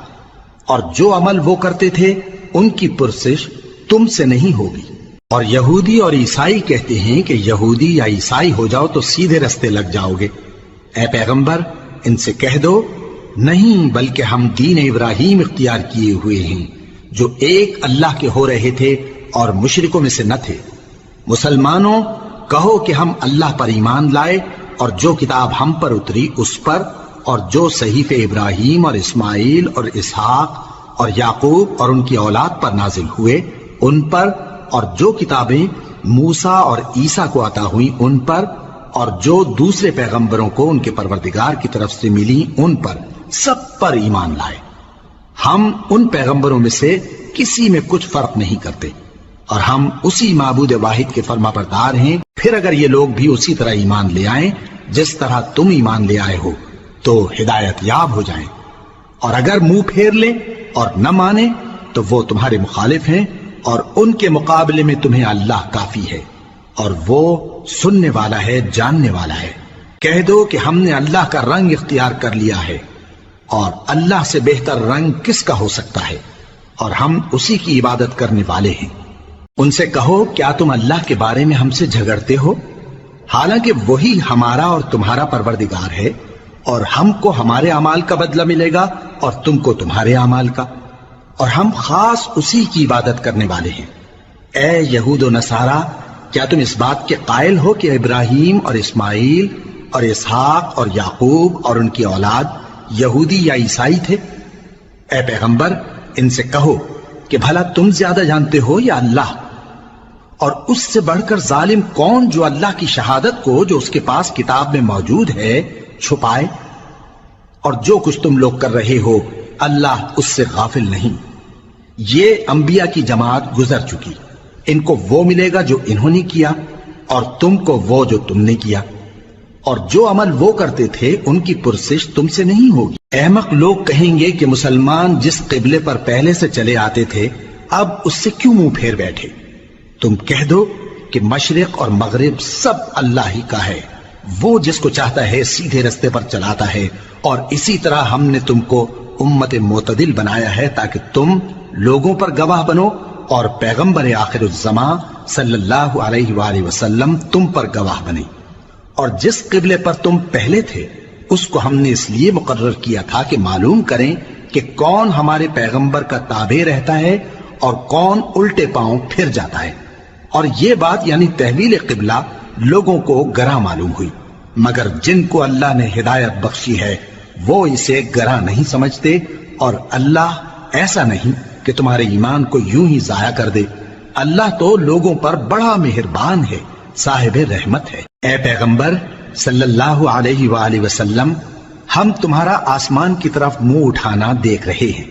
A: اور جو عمل وہ کرتے تھے ان کی پرسش تم سے نہیں ہوگی۔ اور یہودی اور عیسائی کہتے ہیں کہ یہودی یا عیسائی ہو جاؤ تو سیدھے رستے لگ جاؤ گے۔ اے پیغمبر ان سے کہہ دو نہیں، بلکہ ہم دین ابراہیم اختیار کیے ہوئے ہیں جو ایک اللہ کے ہو رہے تھے اور مشرکوں میں سے نہ تھے۔ مسلمانوں کہو کہ ہم اللہ پر ایمان لائے اور جو کتاب ہم پر اتری اس پر، اور جو صحیفے ابراہیم اور اسماعیل اور اسحاق اور یعقوب اور ان کی اولاد پر نازل ہوئے ان پر، اور جو کتابیں موسیٰ اور عیسیٰ کو عطا ہوئیں ان پر، اور جو دوسرے پیغمبروں کو ان کے پروردگار کی طرف سے ملی ان پر، سب پر ایمان لائے۔ ہم ان پیغمبروں میں سے کسی میں کچھ فرق نہیں کرتے، اور ہم اسی معبود واحد کے فرما بردار ہیں۔ پھر اگر یہ لوگ بھی اسی طرح ایمان لے آئیں جس طرح تم ایمان لے آئے ہو تو ہدایت یاب ہو جائیں، اور اگر منہ پھیر لیں اور نہ مانے تو وہ تمہارے مخالف ہیں، اور ان کے مقابلے میں تمہیں اللہ کافی ہے، اور وہ سننے والا ہے، جاننے والا ہے۔ کہہ دو کہ ہم نے اللہ کا رنگ اختیار کر لیا ہے، اور اللہ سے بہتر رنگ کس کا ہو سکتا ہے، اور ہم اسی کی عبادت کرنے والے ہیں۔ ان سے کہو کیا تم اللہ کے بارے میں ہم سے جھگڑتے ہو، حالانکہ وہی ہمارا اور تمہارا پروردگار ہے، اور ہم کو ہمارے اعمال کا بدلہ ملے گا اور تم کو تمہارے اعمال کا، اور ہم خاص اسی کی عبادت کرنے والے ہیں۔ اے یہود و نصارا، کیا تم اس بات کے قائل ہو کہ ابراہیم اور اسماعیل اور اسحاق اور یعقوب اور ان کی اولاد یہودی یا عیسائی تھے؟ اے پیغمبر ان سے کہو کہ بھلا تم زیادہ جانتے ہو یا اللہ؟ اور اس سے بڑھ کر ظالم کون جو اللہ کی شہادت کو جو اس کے پاس کتاب میں موجود ہے چھپائے؟ اور جو کچھ تم لوگ کر رہے ہو اللہ اس سے غافل نہیں۔ یہ انبیاء کی جماعت گزر چکی، ان کو وہ ملے گا جو انہوں نے کیا، اور تم کو وہ جو تم نے کیا، اور جو عمل وہ کرتے تھے ان کی پرسش تم سے نہیں ہوگی۔ احمق لوگ کہیں گے کہ مسلمان جس قبلے پر پہلے سے چلے آتے تھے اب اس سے کیوں منہ پھیر بیٹھے؟ تم کہہ دو کہ مشرق اور مغرب سب اللہ ہی کا ہے، وہ جس کو چاہتا ہے سیدھے رستے پر چلاتا ہے، اور اسی طرح ہم نے تم کو امت معتدل بنایا ہے تاکہ تم لوگوں پر گواہ بنو اور پیغمبر آخر الزمان صلی اللہ علیہ وآلہ وسلم تم پر گواہ بنے۔ اور جس قبلے پر تم پہلے تھے اس کو ہم نے اس لیے مقرر کیا تھا کہ معلوم کریں کہ کون ہمارے پیغمبر کا تابع رہتا ہے اور کون الٹے پاؤں پھر جاتا ہے۔ اور یہ بات یعنی تحویل قبلہ لوگوں کو گراں معلوم ہوئی، مگر جن کو اللہ نے ہدایت بخشی ہے وہ اسے گراں نہیں سمجھتے، اور اللہ ایسا نہیں کہ تمہارے ایمان کو یوں ہی ضائع کر دے۔ اللہ تو لوگوں پر بڑا مہربان ہے، صاحب رحمت ہے۔ اے پیغمبر صلی اللہ علیہ وآلہ وسلم، ہم تمہارا آسمان کی طرف منہ اٹھانا دیکھ رہے ہیں،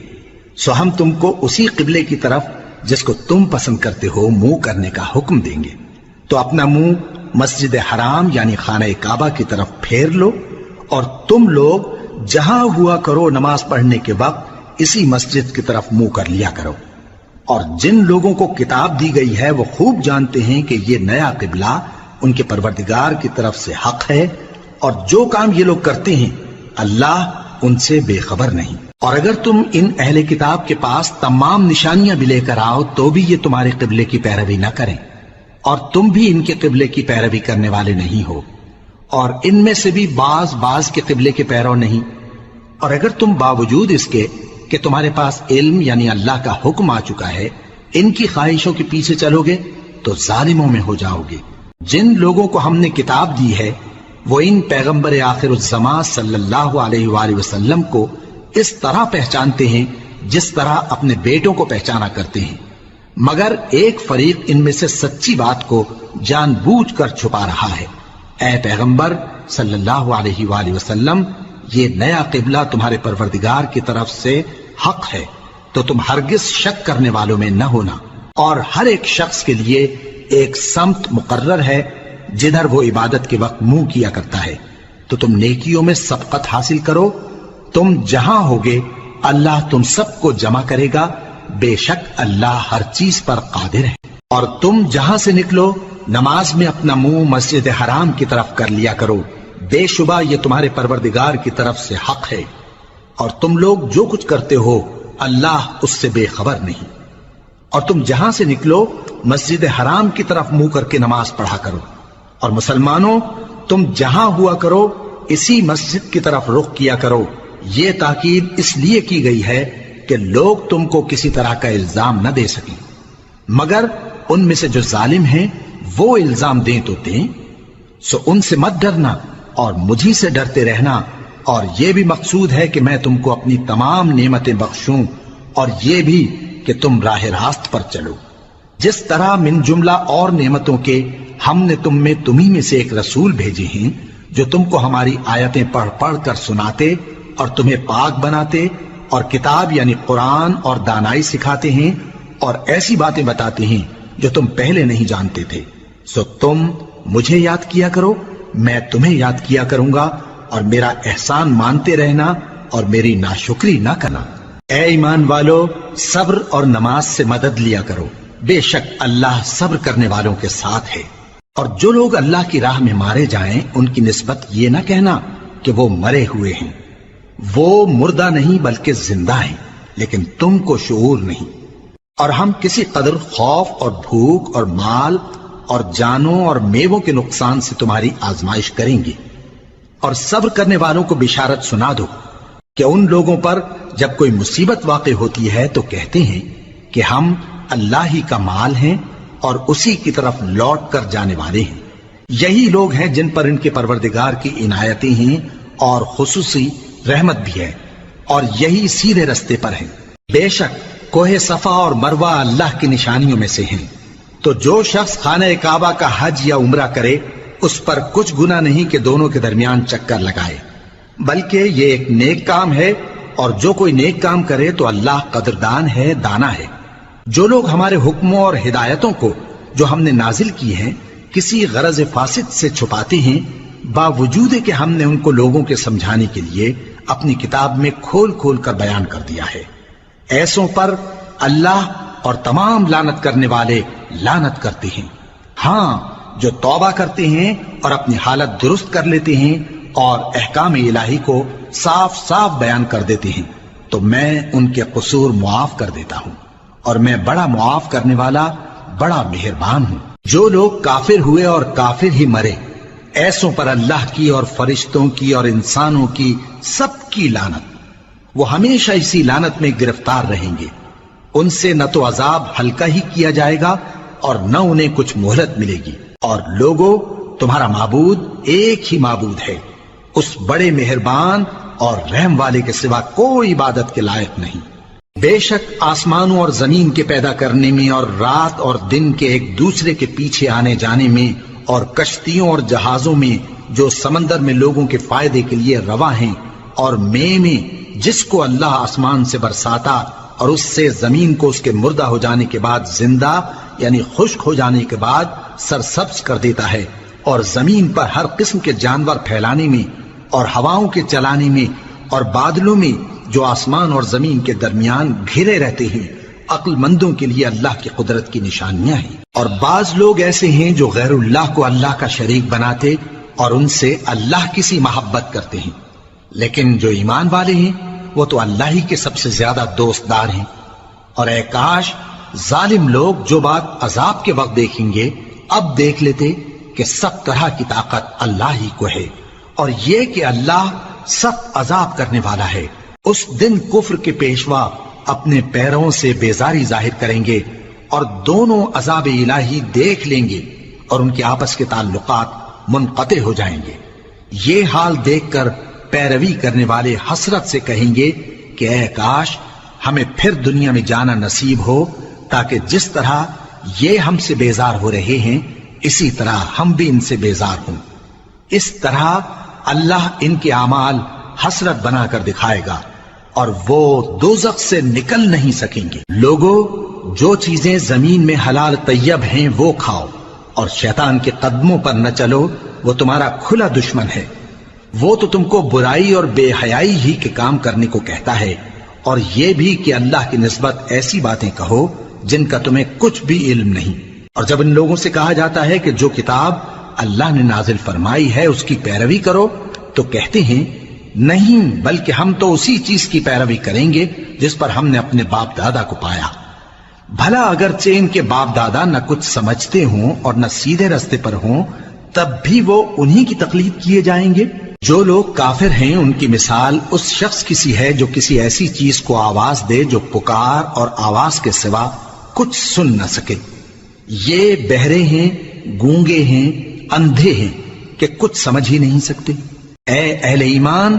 A: سو ہم تم کو اسی قبلے کی طرف جس کو تم پسند کرتے ہو منہ کرنے کا حکم دیں گے۔ تو اپنا منہ مسجد حرام یعنی خانہ کعبہ کی طرف پھیر لو، اور تم لوگ جہاں ہوا کرو نماز پڑھنے کے وقت اسی مسجد کی طرف منہ کر لیا کرو۔ اور جن لوگوں کو کتاب دی گئی ہے وہ خوب جانتے ہیں کہ یہ نیا قبلہ ان کے پروردگار کی طرف سے حق ہے، اور جو کام یہ لوگ کرتے ہیں اللہ ان سے بے خبر نہیں۔ اور اگر تم ان اہل کتاب کے پاس تمام نشانیاں بھی لے کر آؤ تو بھی یہ تمہارے قبلے کی پیروی نہ کریں، اور تم بھی ان کے قبلے کی پیروی کرنے والے نہیں ہو، اور ان میں سے بھی بعض کے قبلے کے پیرو نہیں۔ اور اگر تم باوجود اس کے کہ تمہارے پاس علم یعنی اللہ کا حکم آ چکا ہے ان کی خواہشوں کے پیچھے چلو گے تو ظالموں میں ہو جاؤ گے۔ جن لوگوں کو ہم نے کتاب دی ہے وہ ان پیغمبر آخر الزمان صلی اللہ علیہ وآلہ وسلم کو اس طرح پہچانتے ہیں جس طرح اپنے بیٹوں کو پہچانا کرتے ہیں، مگر ایک فریق ان میں سے سچی بات کو جان بوجھ کر چھپا رہا ہے۔ اے پیغمبر صلی اللہ علیہ وآلہ وسلم، یہ نیا قبلہ تمہارے پروردگار کی طرف سے حق ہے، تو تم ہرگز شک کرنے والوں میں نہ ہونا، اور ہر ایک شخص کے لیے ایک سمت مقرر ہے جدھر وہ عبادت کے وقت منہ کیا کرتا ہے، تو تم نیکیوں میں سبقت حاصل کرو۔ تم جہاں ہوگے اللہ تم سب کو جمع کرے گا، بے شک اللہ ہر چیز پر قادر ہے۔ اور تم جہاں سے نکلو نماز میں اپنا منہ مسجد حرام کی طرف کر لیا کرو، بے شبہ یہ تمہارے پروردگار کی طرف سے حق ہے، اور تم لوگ جو کچھ کرتے ہو اللہ اس سے بے خبر نہیں۔ اور تم جہاں سے نکلو مسجد حرام کی طرف منہ کر کے نماز پڑھا کرو، اور مسلمانوں تم جہاں ہوا کرو اسی مسجد کی طرف رخ کیا کرو۔ یہ تاکید اس لیے کی گئی ہے کہ لوگ تم کو کسی طرح کا الزام نہ دے سکیں، مگر ان میں سے جو ظالم ہیں وہ الزام دیں تو دیں، سو ان سے مت ڈرنا اور مجھی سے ڈرتے رہنا، اور یہ بھی مقصود ہے کہ میں تم کو اپنی تمام نعمتیں بخشوں، اور یہ بھی کہ تم راہ راست پر چلو۔ جس طرح من جملہ اور نعمتوں کے ہم نے تم میں تمہیں میں سے ایک رسول بھیجے ہیں جو تم کو ہماری آیتیں پڑھ پڑھ کر سناتے اور تمہیں پاک بناتے، اور کتاب یعنی قرآن اور دانائی سکھاتے ہیں، اور ایسی باتیں بتاتے ہیں جو تم پہلے نہیں جانتے تھے۔ سو تم مجھے یاد کیا کرو، میں تمہیں یاد کیا کروں گا، اور میرا احسان مانتے رہنا اور میری ناشکری نہ کرنا۔ اے ایمان والو، صبر اور نماز سے مدد لیا کرو، بے شک اللہ صبر کرنے والوں کے ساتھ ہے۔ اور جو لوگ اللہ کی راہ میں مارے جائیں ان کی نسبت یہ نہ کہنا کہ وہ مرے ہوئے ہیں، وہ مردہ نہیں بلکہ زندہ ہیں، لیکن تم کو شعور نہیں۔ اور ہم کسی قدر خوف اور بھوک اور مال اور جانوں اور میووں کے نقصان سے تمہاری آزمائش کریں گے، اور صبر کرنے والوں کو بشارت سنا دو کہ ان لوگوں پر جب کوئی مصیبت واقع ہوتی ہے تو کہتے ہیں کہ ہم اللہ ہی کا مال ہیں اور اسی کی طرف لوٹ کر جانے والے ہیں۔ یہی لوگ ہیں جن پر ان کے پروردگار کی عنایتیں ہیں اور خصوصی رحمت بھی ہے، اور یہی سیدھے رستے پر ہیں۔ بے شک کوہ صفا اور مروہ اللہ کی نشانیوں میں سے ہیں، تو جو شخص خانہ کعبہ کا حج یا عمرہ کرے اس پر کچھ گناہ نہیں کہ دونوں کے درمیان چکر لگائے، بلکہ یہ ایک نیک کام ہے، اور جو کوئی نیک کام کرے تو اللہ قدردان ہے، دانا ہے۔ جو لوگ ہمارے حکموں اور ہدایتوں کو جو ہم نے نازل کی ہیں کسی غرض فاسد سے چھپاتے ہیں، باوجود کہ ہم نے ان کو لوگوں کے سمجھانے کے لیے اپنی کتاب میں کھول کھول کر بیان کر دیا ہے۔ ایسوں پر اللہ اور تمام لعنت کرنے والے لعنت کرتے ہیں۔ ہاں، جو توبہ کرتے ہیں اور اپنی حالت درست کر لیتے ہیں اور احکام الہی کو صاف صاف بیان کر دیتے ہیں تو میں ان کے قصور معاف کر دیتا ہوں، اور میں بڑا معاف کرنے والا، بڑا مہربان ہوں۔ جو لوگ کافر ہوئے اور کافر ہی مرے، ایسوں پر اللہ کی اور فرشتوں کی اور انسانوں کی سب کی لعنت، وہ ہمیشہ اسی لعنت میں گرفتار رہیں گے۔ ان سے نہ تو عذاب ہلکا ہی کیا جائے گا اور نہ انہیں کچھ مہلت ملے گی۔ اور لوگوں، تمہارا معبود ایک ہی معبود ہے، اس بڑے مہربان اور رحم والے کے سوا کوئی عبادت کے لائق نہیں۔ بے شک آسمانوں اور زمین کے پیدا کرنے میں اور رات اور دن کے ایک دوسرے کے پیچھے آنے جانے میں اور کشتیوں اور جہازوں میں جو سمندر میں لوگوں کے فائدے کے لیے رواں ہیں، اور میں جس کو اللہ آسمان سے برساتا اور اس سے زمین کو اس کے مردہ ہو جانے کے بعد زندہ یعنی خشک ہو جانے کے بعد سرسبز کر دیتا ہے، اور زمین پر ہر قسم کے جانور پھیلانے میں اور ہواؤں کے چلانے میں اور بادلوں میں جو آسمان اور زمین کے درمیان گھرے رہتے ہیں، عقل مندوں کے لیے اللہ کی قدرت کی نشانیاں ہیں۔ اور بعض لوگ ایسے ہیں جو غیر اللہ کو اللہ کا شریک بناتے اور ان سے اللہ کی سی محبت کرتے ہیں، لیکن جو ایمان والے ہیں وہ تو اللہ ہی کے سب سے زیادہ دوست دار ہیں۔ اور اے کاش ظالم لوگ جو بات عذاب کے وقت دیکھیں گے اب دیکھ لیتے کہ سب طرح کی طاقت اللہ ہی کو ہے، اور یہ کہ اللہ سخت عذاب کرنے والا ہے۔ اس دن کفر کے پیشوا اپنے پیروں سے بیزاری ظاہر کریں گے اور دونوں عذاب الہی دیکھ لیں گے اور ان کے آپس کے تعلقات منقطع ہو جائیں گے۔ یہ حال دیکھ کر پیروی کرنے والے حسرت سے کہیں گے کہ اے کاش ہمیں پھر دنیا میں جانا نصیب ہو، تاکہ جس طرح یہ ہم سے بیزار ہو رہے ہیں اسی طرح ہم بھی ان سے بیزار ہوں۔ اس طرح اللہ ان کے اعمال حسرت بنا کر دکھائے گا اور وہ دوزخ سے نکل نہیں سکیں گے۔ لوگوں، جو چیزیں زمین میں حلال طیب ہیں وہ کھاؤ، اور شیطان کے قدموں پر نہ چلو، وہ تمہارا کھلا دشمن ہے۔ وہ تو تم کو برائی اور بے حیائی ہی کے کام کرنے کو کہتا ہے، اور یہ بھی کہ اللہ کی نسبت ایسی باتیں کہو جن کا تمہیں کچھ بھی علم نہیں۔ اور جب ان لوگوں سے کہا جاتا ہے کہ جو کتاب اللہ نے نازل فرمائی ہے اس کی پیروی کرو، تو کہتے ہیں نہیں، بلکہ ہم تو اسی چیز کی پیروی کریں گے جس پر ہم نے اپنے باپ دادا کو پایا۔ بھلا اگرچہ ان کے باپ دادا نہ کچھ سمجھتے ہوں اور نہ سیدھے رستے پر ہوں، تب بھی وہ انہی کی تقلید کیے جائیں گے۔ جو لوگ کافر ہیں ان کی مثال اس شخص کی سی ہے جو کسی ایسی چیز کو آواز دے جو پکار اور آواز کے سوا کچھ سن نہ سکے۔ یہ بہرے ہیں، گونگے ہیں، اندھے ہیں کہ کچھ سمجھ ہی نہیں سکتے۔ اے اہل ایمان،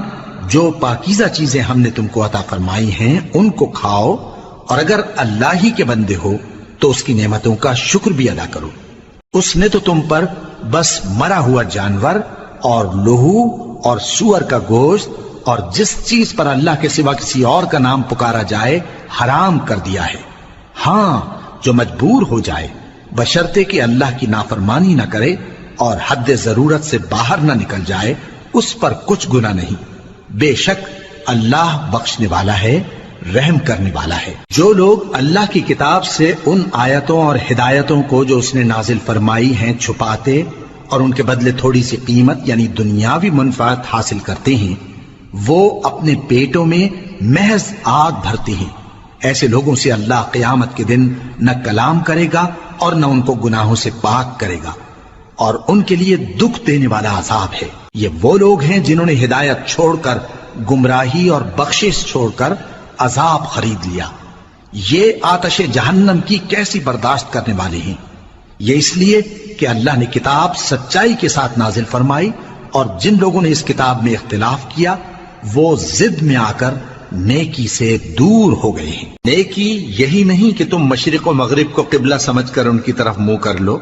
A: جو پاکیزہ چیزیں ہم نے تم کو عطا فرمائی ہیں ان کو کھاؤ، اور اگر اللہ ہی کے بندے ہو تو اس کی نعمتوں کا شکر بھی ادا کرو۔ اس نے تو تم پر بس مرا ہوا جانور اور لہو اور سور کا گوشت اور جس چیز پر اللہ کے سوا کسی اور کا نام پکارا جائے حرام کر دیا ہے۔ ہاں، جو مجبور ہو جائے بشرطے کہ اللہ کی نافرمانی نہ کرے اور حد ضرورت سے باہر نہ نکل جائے، اس پر کچھ گناہ نہیں۔ بے شک اللہ بخشنے والا ہے، رحم کرنے والا ہے۔ جو لوگ اللہ کی کتاب سے ان آیتوں اور ہدایتوں کو جو اس نے نازل فرمائی ہیں چھپاتے اور ان کے بدلے تھوڑی سی قیمت یعنی دنیاوی منفعت حاصل کرتے ہیں، وہ اپنے پیٹوں میں محض آگ بھرتے ہیں۔ ایسے لوگوں سے اللہ قیامت کے دن نہ کلام کرے گا اور نہ ان کو گناہوں سے پاک کرے گا، اور ان کے لیے دکھ دینے والا عذاب ہے۔ یہ وہ لوگ ہیں جنہوں نے ہدایت چھوڑ کر گمراہی اور بخشش چھوڑ کر عذاب خرید لیا۔ یہ آتش جہنم کی کیسی برداشت کرنے والے ہیں۔ یہ اس لیے کہ اللہ نے کتاب سچائی کے ساتھ نازل فرمائی، اور جن لوگوں نے اس کتاب میں اختلاف کیا وہ ضد میں آ کر نیکی سے دور ہو گئے ہیں۔ نیکی یہی نہیں کہ تم مشرق و مغرب کو قبلہ سمجھ کر ان کی طرف منہ کر لو،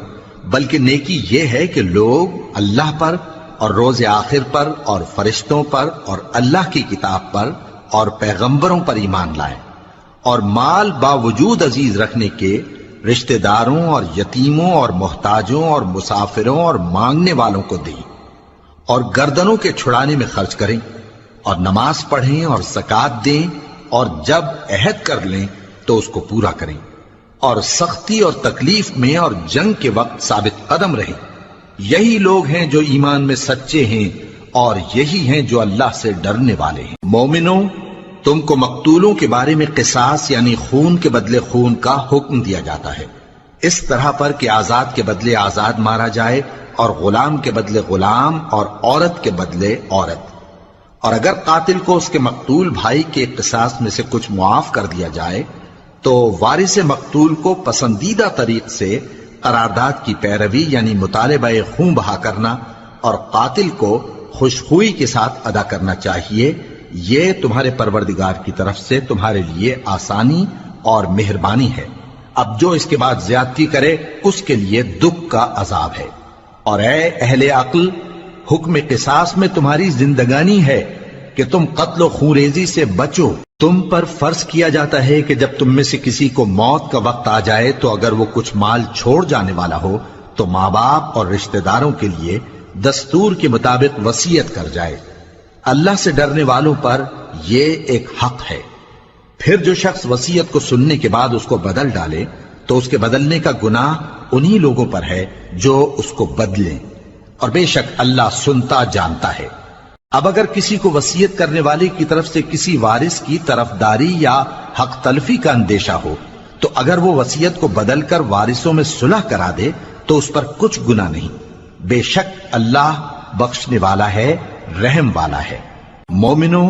A: بلکہ نیکی یہ ہے کہ لوگ اللہ پر اور روز آخر پر اور فرشتوں پر اور اللہ کی کتاب پر اور پیغمبروں پر ایمان لائیں، اور مال باوجود عزیز رکھنے کے رشتہ داروں اور یتیموں اور محتاجوں اور مسافروں اور مانگنے والوں کو دیں، اور گردنوں کے چھڑانے میں خرچ کریں، اور نماز پڑھیں اور زکات دیں، اور جب عہد کر لیں تو اس کو پورا کریں، اور سختی اور تکلیف میں اور جنگ کے وقت ثابت قدم رہیں۔ یہی لوگ ہیں جو ایمان میں سچے ہیں، اور یہی ہیں جو اللہ سے ڈرنے والے ہیں۔ مومنوں، تم کو مقتولوں کے بارے میں قصاص یعنی خون کے بدلے خون کا حکم دیا جاتا ہے، اس طرح پر کہ آزاد کے بدلے آزاد مارا جائے، اور غلام کے بدلے غلام، اور عورت کے بدلے عورت۔ اور اگر قاتل کو اس کے مقتول بھائی کے قصاص میں سے کچھ معاف کر دیا جائے تو وارث مقتول کو پسندیدہ طریق سے قرارداد کی پیروی یعنی مطالبہ خون بہا کرنا اور قاتل کو خوشخوئی کے ساتھ ادا کرنا چاہیے۔ یہ تمہارے پروردگار کی طرف سے تمہارے لیے آسانی اور مہربانی ہے۔ اب جو اس کے بعد زیادتی کرے اس کے لیے دکھ کا عذاب ہے۔ اور اے اہل عقل، حکم قصاص میں تمہاری زندگانی ہے کہ تم قتل و خونریزی سے بچو۔ تم پر فرض کیا جاتا ہے کہ جب تم میں سے کسی کو موت کا وقت آ جائے تو اگر وہ کچھ مال چھوڑ جانے والا ہو تو ماں باپ اور رشتہ داروں کے لیے دستور کے مطابق وصیت کر جائے۔ اللہ سے ڈرنے والوں پر یہ ایک حق ہے۔ پھر جو شخص وصیت کو سننے کے بعد اس کو بدل ڈالے تو اس کے بدلنے کا گناہ انہی لوگوں پر ہے جو اس کو بدلیں، اور بے شک اللہ سنتا جانتا ہے۔ اب اگر کسی کو وصیت کرنے والے کی طرف سے کسی وارث کی طرفداری یا حق تلفی کا اندیشہ ہو تو اگر وہ وصیت کو بدل کر وارثوں میں صلح کرا دے تو اس پر کچھ گناہ نہیں، بے شک اللہ بخشنے والا ہے، رحم والا ہے۔ مومنوں،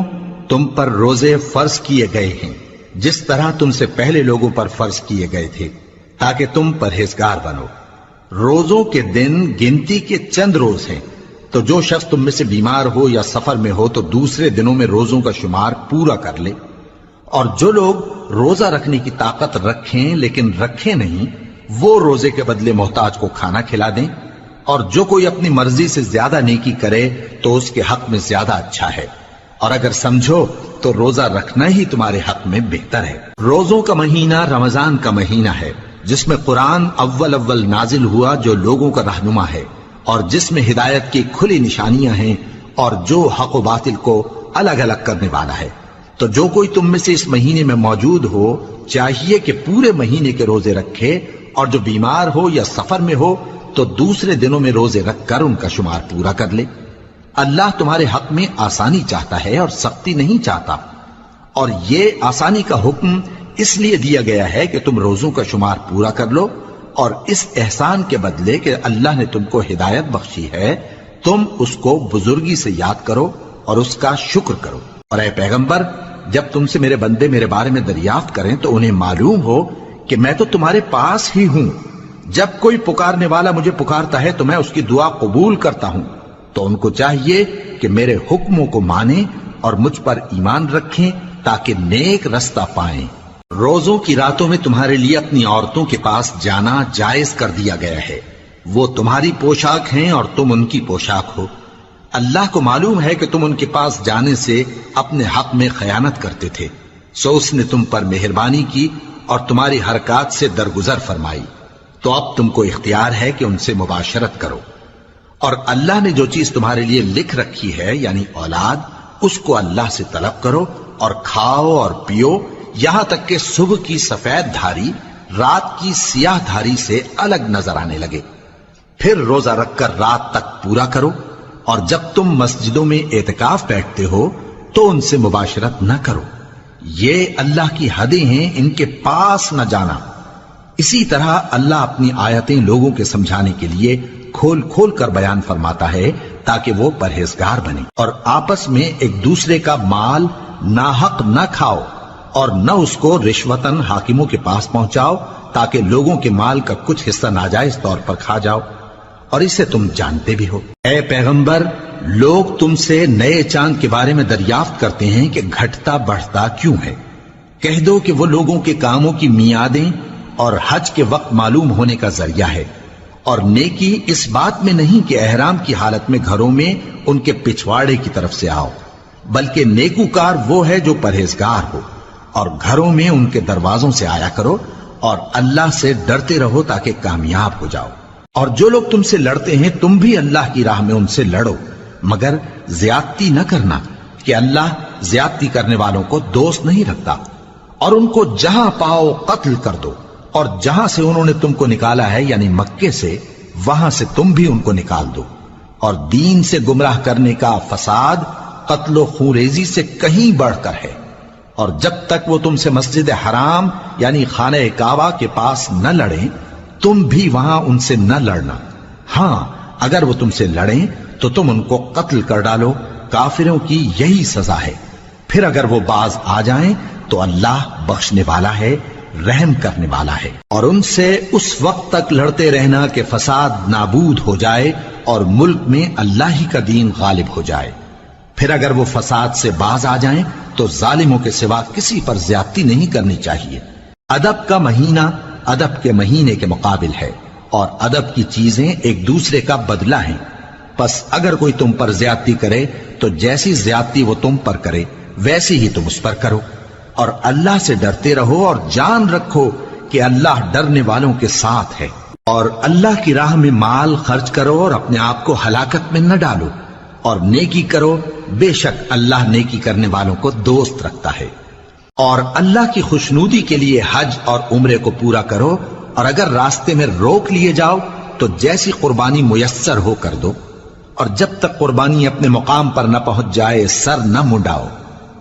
A: تم پر روزے فرض کیے گئے ہیں جس طرح تم سے پہلے لوگوں پر فرض کیے گئے تھے تاکہ تم پرہیزگار بنو۔ روزوں کے دن گنتی کے چند روز ہیں، تو جو شخص تم میں سے بیمار ہو یا سفر میں ہو تو دوسرے دنوں میں روزوں کا شمار پورا کر لے۔ اور جو لوگ روزہ رکھنے کی طاقت رکھیں لیکن رکھیں نہیں، وہ روزے کے بدلے محتاج کو کھانا کھلا دیں۔ اور جو کوئی اپنی مرضی سے زیادہ نیکی کرے تو اس کے حق میں زیادہ اچھا ہے، اور اگر سمجھو تو روزہ رکھنا ہی تمہارے حق میں بہتر ہے۔ روزوں کا مہینہ رمضان کا مہینہ ہے جس میں قرآن اول نازل ہوا جو لوگوں کا رہنما ہے اور جس میں ہدایت کی کھلی نشانیاں ہیں اور جو حق و باطل کو الگ الگ کرنے والا ہے۔ تو جو کوئی تم میں سے اس مہینے میں موجود ہو چاہیے کہ پورے مہینے کے روزے رکھے، اور جو بیمار ہو یا سفر میں ہو تو دوسرے دنوں میں روزے رکھ کر ان کا شمار پورا کر لے۔ اللہ تمہارے حق میں آسانی چاہتا ہے اور سختی نہیں چاہتا، اور یہ آسانی کا حکم اس لیے دیا گیا ہے کہ تم روزوں کا شمار پورا کر لو، اور اس احسان کے بدلے کہ اللہ نے تم کو ہدایت بخشی ہے تم اس کو بزرگی سے یاد کرو اور اس کا شکر کرو۔ اور اے پیغمبر، جب تم سے میرے بندے میرے بارے میں دریافت کریں تو انہیں معلوم ہو کہ میں تو تمہارے پاس ہی ہوں۔ جب کوئی پکارنے والا مجھے پکارتا ہے تو میں اس کی دعا قبول کرتا ہوں، تو ان کو چاہیے کہ میرے حکموں کو مانیں اور مجھ پر ایمان رکھیں تاکہ نیک رستہ پائیں۔ روزوں کی راتوں میں تمہارے لیے اپنی عورتوں کے پاس جانا جائز کر دیا گیا ہے، وہ تمہاری پوشاک ہیں اور تم ان کی پوشاک ہو۔ اللہ کو معلوم ہے کہ تم ان کے پاس جانے سے اپنے حق میں خیانت کرتے تھے، سو اس نے تم پر مہربانی کی اور تمہاری حرکات سے درگزر فرمائی، تو اب تم کو اختیار ہے کہ ان سے مباشرت کرو۔ اور اللہ نے جو چیز تمہارے لیے لکھ رکھی ہے یعنی اولاد، اس کو اللہ سے طلب کرو اور کھاؤ اور پیو یہاں تک کہ صبح کی سفید دھاری رات کی سیاہ دھاری سے الگ نظر آنے لگے، پھر روزہ رکھ کر رات تک پورا کرو۔ اور جب تم مسجدوں میں اعتکاف بیٹھتے ہو تو ان سے مباشرت نہ کرو، یہ اللہ کی حدیں ہیں، ان کے پاس نہ جانا۔ اسی طرح اللہ اپنی آیتیں لوگوں کے سمجھانے کے لیے کھول کھول کر بیان فرماتا ہے تاکہ وہ پرہیزگار بنے۔ اور آپس میں ایک دوسرے کا مال ناحق نہ کھاؤ اور نہ اس کو رشوتاً حاکموں کے پاس پہنچاؤ تاکہ لوگوں کے مال کا کچھ حصہ ناجائز طور پر کھا جاؤ، اور اسے تم جانتے بھی ہو۔ اے پیغمبر، لوگ تم سے نئے چاند کے بارے میں دریافت کرتے ہیں کہ گھٹتا بڑھتا کیوں ہے۔ کہہ دو کہ وہ لوگوں کے کاموں کی میعادیں اور حج کے وقت معلوم ہونے کا ذریعہ ہے، اور نیکی اس بات میں نہیں کہ احرام کی حالت میں گھروں میں ان کے پچھواڑے کی طرف سے آؤ، بلکہ نیکوکار وہ ہے جو پرہیزگار ہو، اور گھروں میں ان کے دروازوں سے آیا کرو اور اللہ سے ڈرتے رہو تاکہ کامیاب ہو جاؤ۔ اور جو لوگ تم سے لڑتے ہیں تم بھی اللہ کی راہ میں ان سے لڑو، مگر زیادتی نہ کرنا، کہ اللہ زیادتی کرنے والوں کو دوست نہیں رکھتا، اور ان کو جہاں پاؤ قتل کر دو، اور جہاں سے انہوں نے تم کو نکالا ہے یعنی مکے سے، وہاں سے تم بھی ان کو نکال دو۔ اور دین سے گمراہ کرنے کا فساد قتل و خونریزی سے کہیں بڑھ کر ہے، اور جب تک وہ تم سے مسجد حرام یعنی خانہ کعبہ کے پاس نہ لڑیں تم بھی وہاں ان سے نہ لڑنا۔ ہاں اگر وہ تم سے لڑیں تو تم ان کو قتل کر ڈالو، کافروں کی یہی سزا ہے۔ پھر اگر وہ باز آ جائیں تو اللہ بخشنے والا ہے، رحم کرنے والا ہے۔ اور ان سے اس وقت تک لڑتے رہنا کہ فساد نابود ہو جائے اور ملک میں اللہ ہی کا دین غالب ہو جائے۔ پھر اگر وہ فساد سے باز آ جائیں تو ظالموں کے سوا کسی پر زیادتی نہیں کرنی چاہیے۔ ادب کا مہینہ ادب کے مہینے کے مقابل ہے، اور ادب کی چیزیں ایک دوسرے کا بدلہ ہیں۔ پس اگر کوئی تم پر زیادتی کرے تو جیسی زیادتی وہ تم پر کرے ویسی ہی تم اس پر کرو، اور اللہ سے ڈرتے رہو اور جان رکھو کہ اللہ ڈرنے والوں کے ساتھ ہے۔ اور اللہ کی راہ میں مال خرچ کرو اور اپنے آپ کو ہلاکت میں نہ ڈالو، اور نیکی کرو، بے شک اللہ نیکی کرنے والوں کو دوست رکھتا ہے۔ اور اللہ کی خوشنودی کے لیے حج اور عمرے کو پورا کرو، اور اگر راستے میں روک لیے جاؤ تو جیسی قربانی میسر ہو کر دو، اور جب تک قربانی اپنے مقام پر نہ پہنچ جائے سر نہ منڈاؤ۔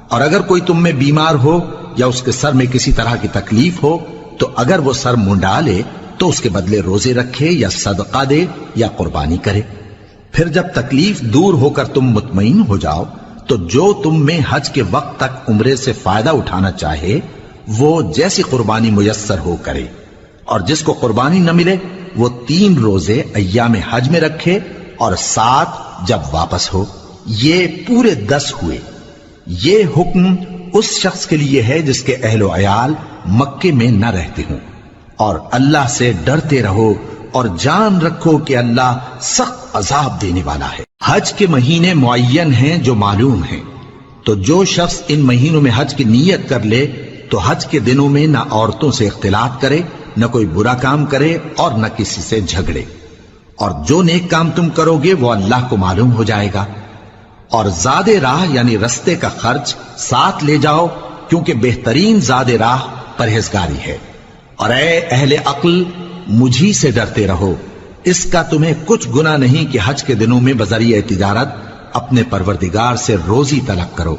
A: اور اگر کوئی تم میں بیمار ہو یا اس کے سر میں کسی طرح کی تکلیف ہو تو اگر وہ سر منڈا لے تو اس کے بدلے روزے رکھے یا صدقہ دے یا قربانی کرے۔ پھر جب تکلیف دور ہو کر تم مطمئن ہو جاؤ تو جو تم میں حج کے وقت تک عمرے سے فائدہ اٹھانا چاہے وہ جیسی قربانی میسر ہو کرے، اور جس کو قربانی نہ ملے وہ 3 روزے ایام حج میں رکھے اور 7 جب واپس ہو، یہ پورے 10 ہوئے۔ یہ حکم اس شخص کے لیے ہے جس کے اہل و عیال مکے میں نہ رہتے ہوں۔ اور اللہ سے ڈرتے رہو اور جان رکھو کہ اللہ سخت عذاب دینے والا ہے۔ حج کے مہینے معین ہیں جو معلوم ہیں، تو جو شخص ان مہینوں میں حج کی نیت کر لے تو حج کے دنوں میں نہ عورتوں سے اختلاط کرے، نہ کوئی برا کام کرے اور نہ کسی سے جھگڑے۔ اور جو نیک کام تم کرو گے وہ اللہ کو معلوم ہو جائے گا۔ اور زاد راہ یعنی رستے کا خرچ ساتھ لے جاؤ، کیونکہ بہترین زاد راہ پرہیزگاری ہے۔ اور اے اہل عقل مجھی سے ڈرتے رہو، اس کا تمہیں کچھ گناہ نہیں کہ حج کے دنوں میں بذریعہ تجارت اپنے پروردگار سے روزی طلب کرو۔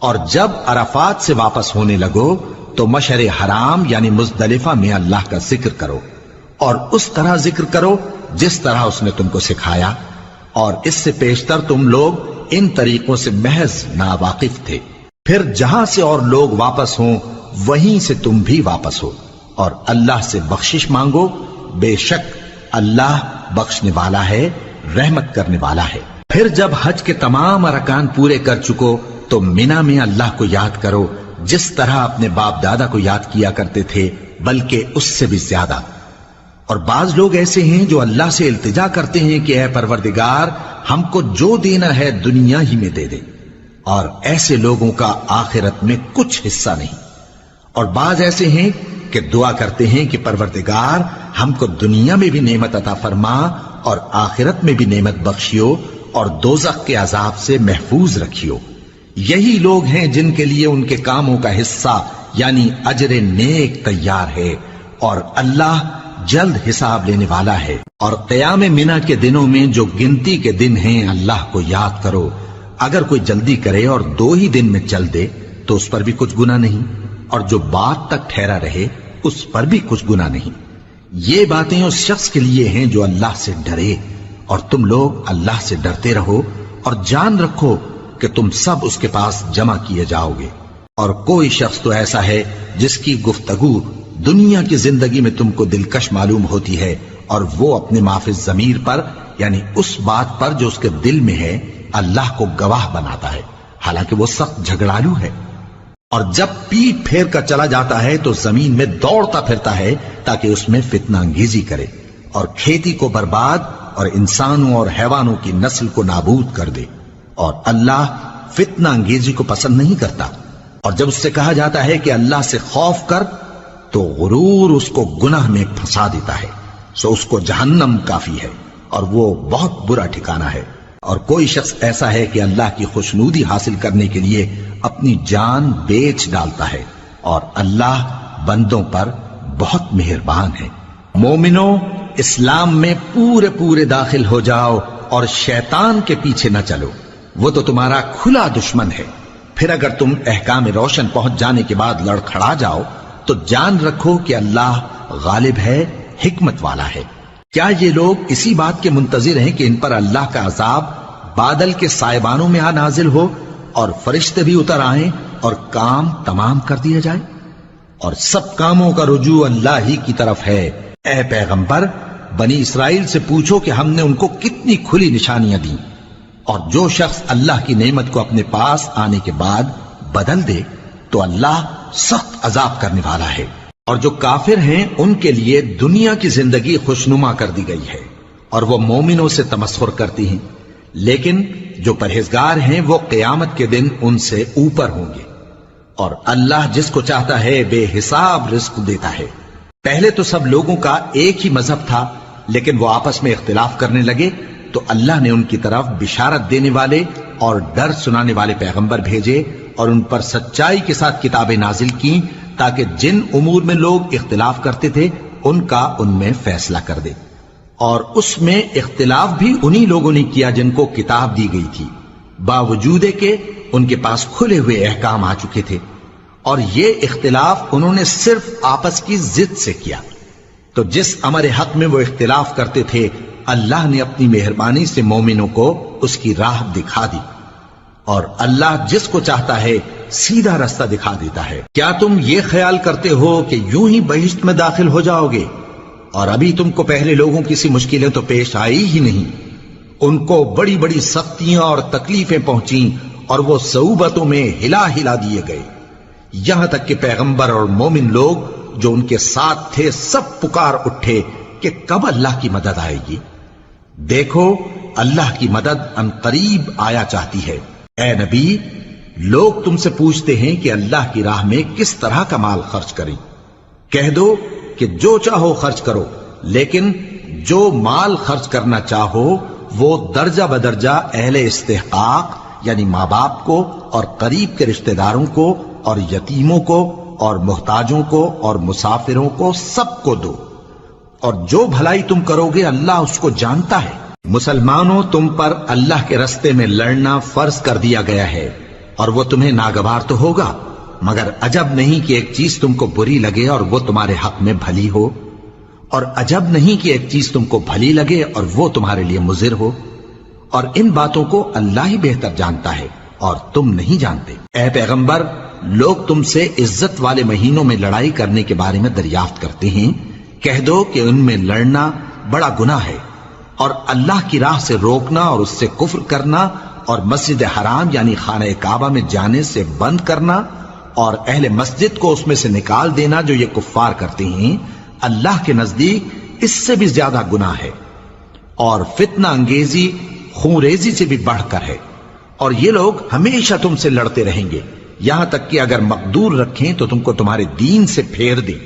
A: اور جب عرفات سے واپس ہونے لگو تو مشعر حرام یعنی مزدلفہ میں اللہ کا ذکر کرو، اور اس طرح ذکر کرو جس طرح اس نے تم کو سکھایا، اور اس سے پیشتر تم لوگ ان طریقوں سے محض ناواقف تھے۔ پھر جہاں سے اور لوگ واپس ہوں وہیں سے تم بھی واپس ہو، اور اللہ سے بخشش مانگو، بے شک اللہ بخشنے والا ہے، رحمت کرنے والا ہے۔ پھر جب حج کے تمام ارکان پورے کر چکو تو مینا میں اللہ کو یاد کرو جس طرح اپنے باپ دادا کو یاد کیا کرتے تھے، بلکہ اس سے بھی زیادہ۔ اور بعض لوگ ایسے ہیں جو اللہ سے التجا کرتے ہیں کہ اے پروردگار ہم کو جو دینا ہے دنیا ہی میں دے دے، اور ایسے لوگوں کا آخرت میں کچھ حصہ نہیں۔ اور بعض ایسے ہیں کہ دعا کرتے ہیں کہ پروردگار ہم کو دنیا میں بھی نعمت عطا فرما اور آخرت میں بھی نعمت بخشیو اور دوزخ کے عذاب سے محفوظ رکھیو۔ یہی لوگ ہیں جن کے لیے ان کے کاموں کا حصہ یعنی اجر نیک تیار ہے، اور اللہ جلد حساب لینے والا ہے۔ اور قیام منا کے دنوں میں جو گنتی کے دن ہیں اللہ کو یاد کرو، اگر کوئی جلدی کرے اور 2 ہی دن میں چل دے تو اس پر بھی کچھ گناہ نہیں، اور جو بات تک ٹھہرا رہے اس پر بھی کچھ گناہ نہیں۔ یہ باتیں اس شخص کے لیے ہیں جو اللہ سے ڈرے، اور تم لوگ اللہ سے ڈرتے رہو اور جان رکھو کہ تم سب اس کے پاس جمع کیے جاؤ گے۔ اور کوئی شخص تو ایسا ہے جس کی گفتگو دنیا کی زندگی میں تم کو دلکش معلوم ہوتی ہے، اور وہ اپنے معافی ضمیر پر یعنی اس بات پر جو اس کے دل میں ہے اللہ کو گواہ بناتا ہے، حالانکہ وہ سخت جھگڑالو ہے۔ اور جب پیٹ پھیر کر چلا جاتا ہے تو زمین میں دوڑتا پھرتا ہے تاکہ اس میں فتنہ انگیزی کرے اور کھیتی کو برباد اور انسانوں اور حیوانوں کی نسل کو نابود کر دے، اور اللہ فتنہ انگیزی کو پسند نہیں کرتا۔ اور جب اس سے کہا جاتا ہے کہ اللہ سے خوف کر تو غرور اس کو گناہ میں پھنسا دیتا ہے، سو اس کو جہنم کافی ہے اور وہ بہت برا ٹھکانہ ہے۔ اور کوئی شخص ایسا ہے کہ اللہ کی خوشنودی حاصل کرنے کے لیے اپنی جان بیچ ڈالتا ہے، اور اللہ بندوں پر بہت مہربان ہے۔ مومنو، اسلام میں پورے پورے داخل ہو جاؤ اور شیطان کے پیچھے نہ چلو، وہ تو تمہارا کھلا دشمن ہے۔ پھر اگر تم احکام روشن پہنچ جانے کے بعد لڑکھڑا جاؤ تو جان رکھو کہ اللہ غالب ہے، حکمت والا ہے۔ کیا یہ لوگ اسی بات کے منتظر ہیں کہ ان پر اللہ کا عذاب بادل کے سائبانوں میں آ نازل ہو اور فرشتے بھی اتر آئیں اور کام تمام کر دیا جائے؟ اور سب کاموں کا رجوع اللہ ہی کی طرف ہے۔ اے پیغمبر، بنی اسرائیل سے پوچھو کہ ہم نے ان کو کتنی کھلی نشانیاں دیں، اور جو شخص اللہ کی نعمت کو اپنے پاس آنے کے بعد بدل دے تو اللہ سخت عذاب کرنے والا ہے۔ اور جو کافر ہیں ان کے لیے دنیا کی زندگی خوشنما کر دی گئی ہے، اور وہ مومنوں سے تمسخر کرتی ہیں، لیکن جو پرہیزگار ہیں وہ قیامت کے دن ان سے اوپر ہوں گے۔ اور اللہ جس کو چاہتا ہے بے حساب رزق دیتا ہے۔ پہلے تو سب لوگوں کا ایک ہی مذہب تھا، لیکن وہ آپس میں اختلاف کرنے لگے تو اللہ نے ان کی طرف بشارت دینے والے اور ڈر سنانے والے پیغمبر بھیجے، اور ان پر سچائی کے ساتھ کتابیں نازل کی تاکہ جن امور میں لوگ اختلاف کرتے تھے ان کا ان میں فیصلہ کر دے۔ اور اس میں اختلاف بھی انہی لوگوں نے کیا جن کو کتاب دی گئی تھی، باوجود کہ ان کے پاس کھلے ہوئے احکام آ چکے تھے، اور یہ اختلاف انہوں نے صرف آپس کی ضد سے کیا۔ تو جس امر حق میں وہ اختلاف کرتے تھے اللہ نے اپنی مہربانی سے مومنوں کو اس کی راہ دکھا دی، اور اللہ جس کو چاہتا ہے سیدھا راستہ دکھا دیتا ہے۔ کیا تم یہ خیال کرتے ہو کہ یوں ہی بہشت میں داخل ہو جاؤ گے، اور ابھی تم کو پہلے لوگوں کی سی مشکلیں تو پیش آئی ہی نہیں؟ ان کو بڑی بڑی سختیاں اور تکلیفیں پہنچیں، اور وہ صعوبتوں میں ہلا ہلا دیے گئے، یہاں تک کہ پیغمبر اور مومن لوگ جو ان کے ساتھ تھے سب پکار اٹھے کہ کب اللہ کی مدد آئے گی۔ دیکھو اللہ کی مدد ان قریب آیا چاہتی ہے۔ اے نبی، لوگ تم سے پوچھتے ہیں کہ اللہ کی راہ میں کس طرح کا مال خرچ کریں۔ کہہ دو کہ جو چاہو خرچ کرو، لیکن جو مال خرچ کرنا چاہو وہ درجہ بدرجہ اہل استحقاق یعنی ماں باپ کو اور قریب کے رشتہ داروں کو اور یتیموں کو اور محتاجوں کو اور مسافروں کو سب کو دو، اور جو بھلائی تم کرو گے اللہ اس کو جانتا ہے۔ مسلمانوں، تم پر اللہ کے رستے میں لڑنا فرض کر دیا گیا ہے، اور وہ تمہیں ناگوار تو ہوگا، مگر عجب نہیں کہ ایک چیز تم کو بری لگے اور وہ تمہارے حق میں بھلی ہو، اور عجب نہیں کہ ایک چیز تم کو بھلی لگے اور وہ تمہارے لیے مضر ہو، اور ان باتوں کو اللہ ہی بہتر جانتا ہے اور تم نہیں جانتے۔ اے پیغمبر، لوگ تم سے عزت والے مہینوں میں لڑائی کرنے کے بارے میں دریافت کرتے ہیں، کہہ دو کہ ان میں لڑنا بڑا گناہ ہے، اور اللہ کی راہ سے روکنا اور اس سے کفر کرنا اور مسجد حرام یعنی خانہ کعبہ میں جانے سے بند کرنا اور اہل مسجد کو اس میں سے نکال دینا جو یہ کفار کرتے ہیں، اللہ کے نزدیک اس سے بھی زیادہ گناہ ہے، اور فتنہ انگیزی خونریزی سے بھی بڑھ کر ہے۔ اور یہ لوگ ہمیشہ تم سے لڑتے رہیں گے، یہاں تک کہ اگر مقدور رکھیں تو تم کو تمہارے دین سے پھیر دیں،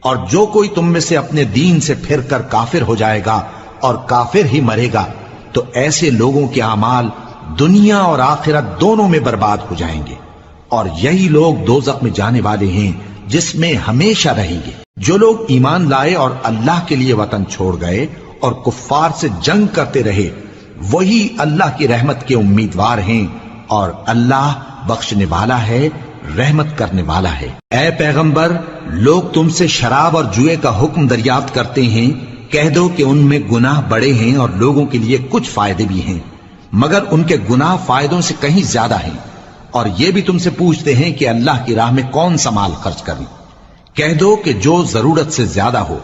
A: اور جو کوئی تم میں سے اپنے دین سے پھر کر کافر ہو جائے گا اور کافر ہی مرے گا تو ایسے لوگوں کے اعمال دنیا اور آخرت دونوں میں برباد ہو جائیں گے، اور یہی لوگ دوزخ میں جانے والے ہیں جس میں ہمیشہ رہیں گے۔ جو لوگ ایمان لائے اور اللہ کے لیے وطن چھوڑ گئے اور کفار سے جنگ کرتے رہے وہی اللہ کی رحمت کے امیدوار ہیں، اور اللہ بخشنے والا ہے، رحمت کرنے والا ہے۔ اے پیغمبر، لوگ تم سے شراب اور جوئے کا حکم دریافت کرتے ہیں، کہہ دو کہ ان میں گناہ بڑے ہیں اور لوگوں کے لیے کچھ فائدے بھی ہیں، مگر ان کے گناہ فائدوں سے کہیں زیادہ ہیں۔ اور یہ بھی تم سے پوچھتے ہیں کہ اللہ کی راہ میں کون سا مال خرچ کریں، کہہ دو کہ جو ضرورت سے زیادہ ہو۔